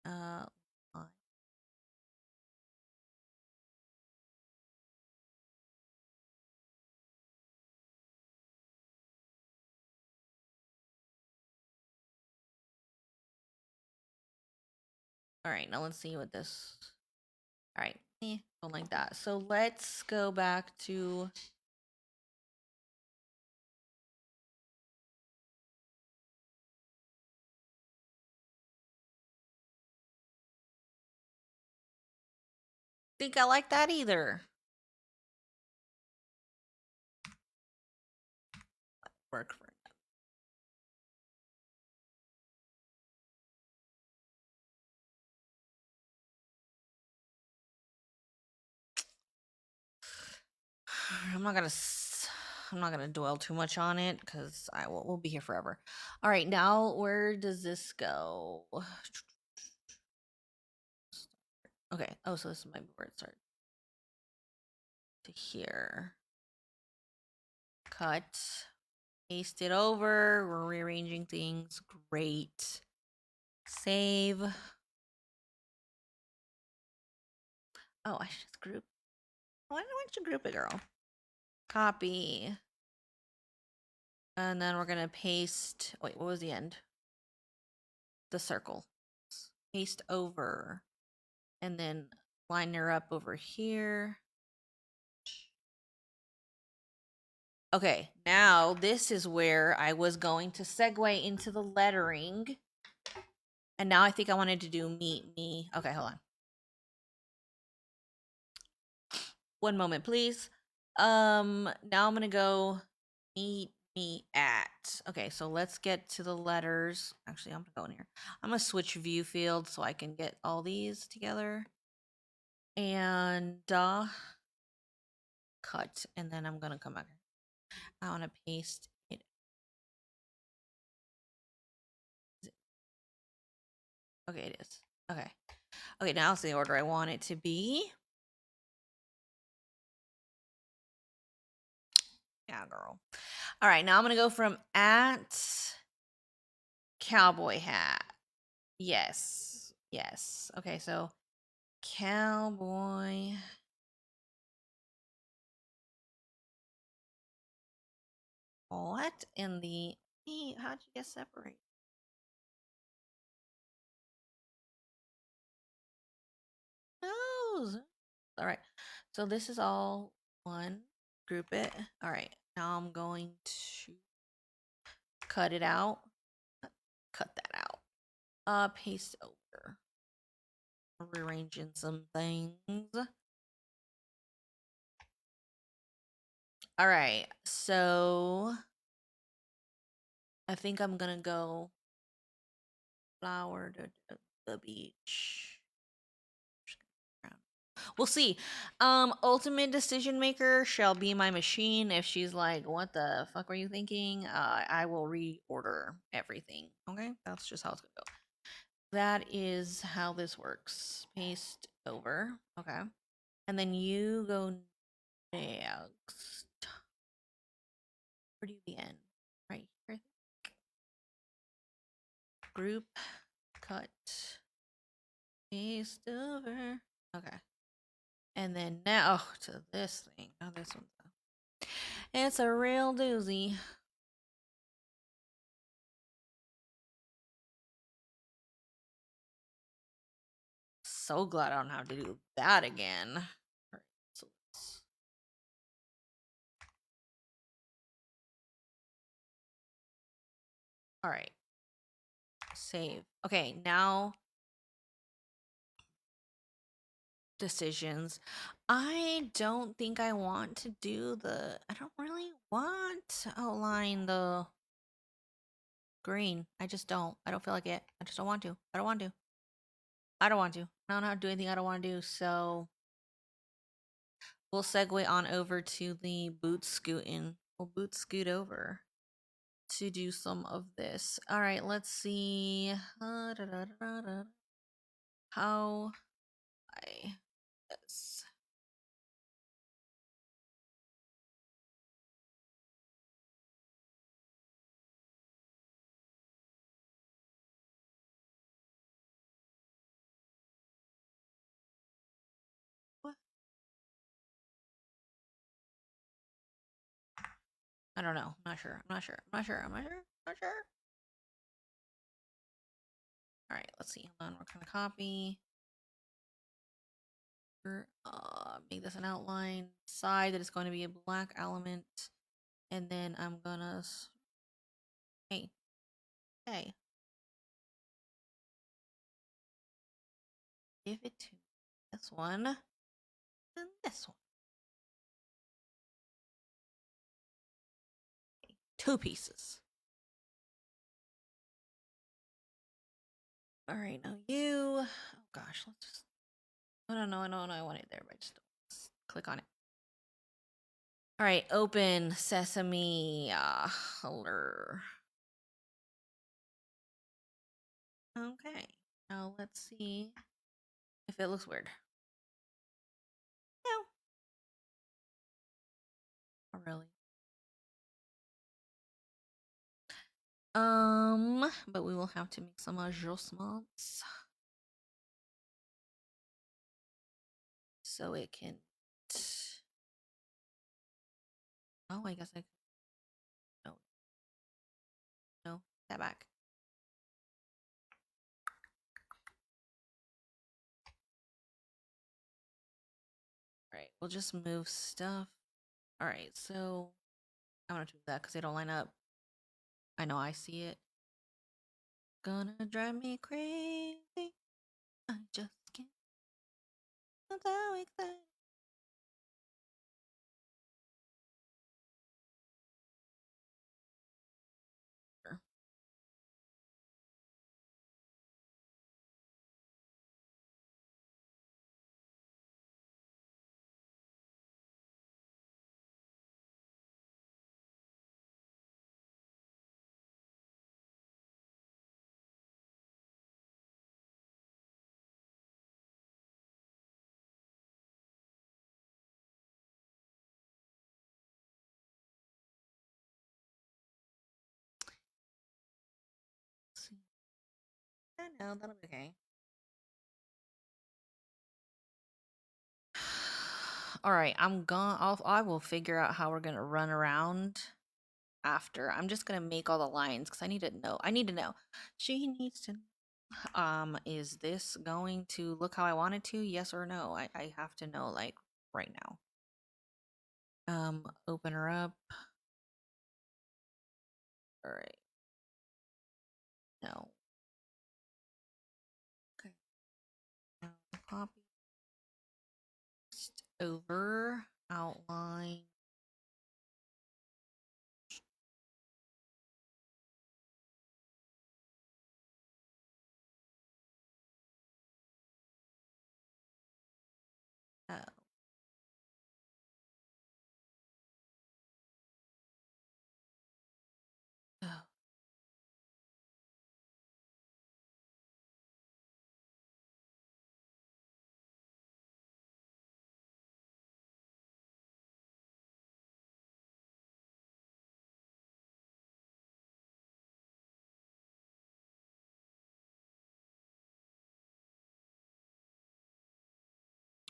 Uh, all right, now let's see what this. All right, don't like that. So let's go back to. Think I like that either. Work for I'm not gonna. I'm not gonna dwell too much on it because we'll be here forever. All right, now where does this go? Okay. Oh, so this might be where it starts. To here. Cut. Paste it over. We're rearranging things. Great. Save. Oh, I should group. Why don't I group it, girl? Copy. And then we're gonna paste. Wait, what was the end? The circle. Paste over, and then line her up over here. Okay, now this is where I was going to segue into the lettering. And now I think I wanted to do meet me. Okay, hold on. One moment, please. Now I'm gonna go meet me at. Okay, so let's get to the letters. Actually, I'm gonna go in here. I'm gonna switch view field so I can get all these together. And cut, and then I'm gonna come back. I wanna paste it. Okay, it is. Okay. Okay, now it's the order I want it to be. Yeah, girl. All right, now I'm gonna go from at cowboy hat. Yes. Yes. Okay, so cowboy. What in the how'd you get separated? No. All right. So this is all one. Group it. All right. Now I'm going to cut it out. Cut that out. Paste over. Rearranging some things. All right. So I think I'm gonna go flower to the beach. We'll see. Ultimate decision maker shall be my machine. If she's like, "What the fuck were you thinking?" I will reorder everything. Okay, that's just how it's gonna go. That is how this works. Paste over. Okay, and then you go next. Where do you begin? Right here. Group cut. Paste over. Okay. And then now to this thing. Oh, this one's it's a real doozy. So glad I don't have to do that again. All right, so all right. Save. Okay, now decisions. I don't think I want to do the. I don't really want to outline the green. I just don't. I don't feel like it. I just don't want to. I don't want to. I don't want to. I don't know how to do anything I don't want to do. So we'll segue on over to the boot scooting. We'll boot scoot over to do some of this. All right, let's see. How I this. What? I don't know. I'm not sure. I'm not sure. I'm not sure. I'm not sure. I'm not sure. All right, let's see. Hold on. We're gonna copy. Make this an outline. Side that is going to be a black element, and then I'm gonna. Hey, hey. Give it to this one, and this one. Okay, two pieces. All right, now you. Oh gosh, let's just. Oh no, no, no, no! I want it there, but just click on it. All right, open sesame. Color. Okay, now let's see if it looks weird. No, not really. But we will have to make some adjustments so it can. Oh, I guess I. No. that back. All right, we'll just move stuff. All right, so I'm gonna do that because they don't line up. I know I see it. Gonna drive me crazy. I just can't. I'm so excited. I know that'll be okay. All right, I will figure out how we're gonna run around after. I'm just gonna make all the lines because I need to know. I need to know. She needs to. Is this going to look how I want it to? Yes or no? I have to know like right now. Open her up. All right. No. Okay. Now copy. Over outline. Oh. Oh.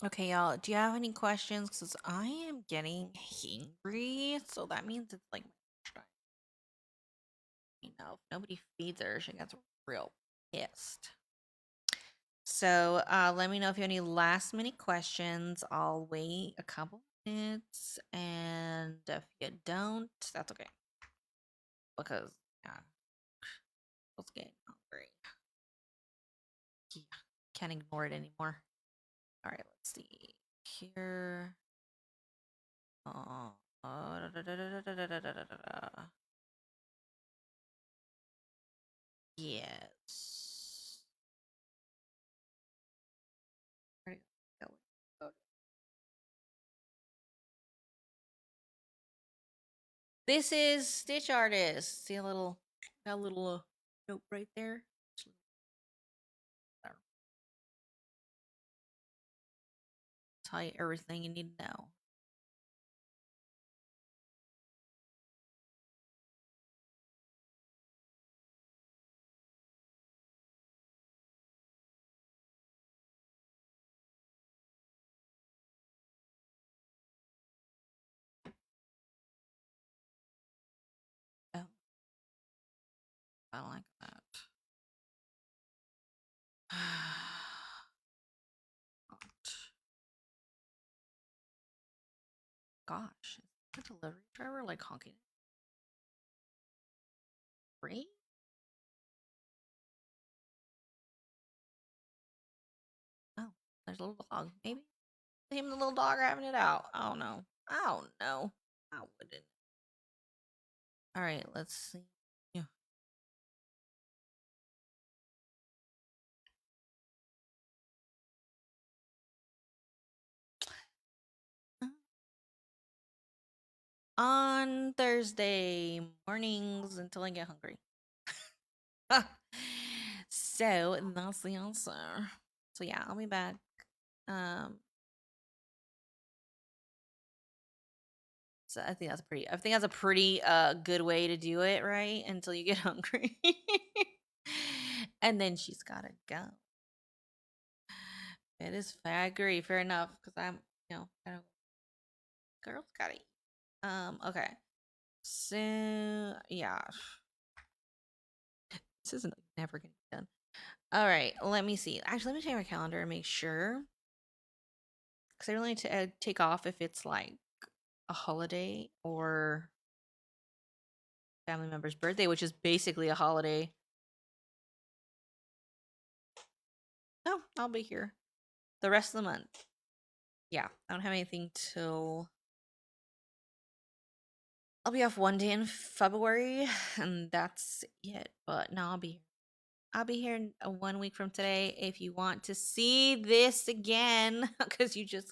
Okay, y'all. Do you have any questions? Because I am getting hangry, so that means it's like lunchtime. You know, if nobody feeds her, she gets real pissed. So let me know if you have any last minute questions. I'll wait a couple minutes, and if you don't, that's okay. Because yeah, let's get hungry. Yeah, can't ignore it anymore. All right, let's see here. Yes. Where'd it go? This is Stitch Artist. See got a little note right there. Tell you everything you need to know. Oh, I don't like that. Gosh, is the delivery driver like honking? Free? Oh, there's a little dog. Maybe him and the little dog are having it out. I don't know. I don't know. I wouldn't. All right, let's see. Yeah. On Thursday mornings until I get hungry. So that's the answer. So yeah, I'll be back. So I think that's a pretty good way to do it, right? Until you get hungry. And then she's gotta go. It is fair. I agree. Fair enough. Because I'm, girls gotta eat. Okay. So yeah. This isn't never gonna be done. All right, let me see. Actually, let me check my calendar and make sure. Because I really need to take off if it's like a holiday or family member's birthday, which is basically a holiday. Oh, I'll be here the rest of the month. Yeah, I don't have anything till I'll be off one day in February, and that's it. But no, I'll be here. I'll be here in 1 week from today. If you want to see this again, because you just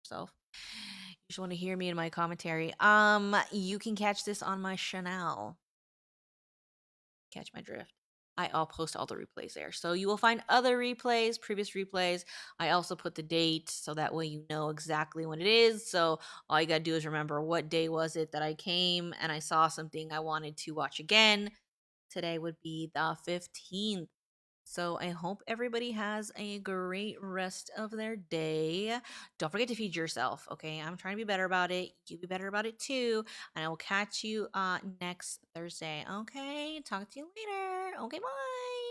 yourself, you just want to hear me in my commentary. You can catch this on my channel. Catch my drift. I'll post all the replays there. So you will find other replays, previous replays. I also put the date so that way you know exactly when it is. So all you got to do is remember what day was it that I came and I saw something I wanted to watch again. Today would be the 15th. So I hope everybody has a great rest of their day. Don't forget to feed yourself, okay? I'm trying to be better about it. You be better about it too. And I will catch you next Thursday. Okay? Talk to you later. Okay, bye.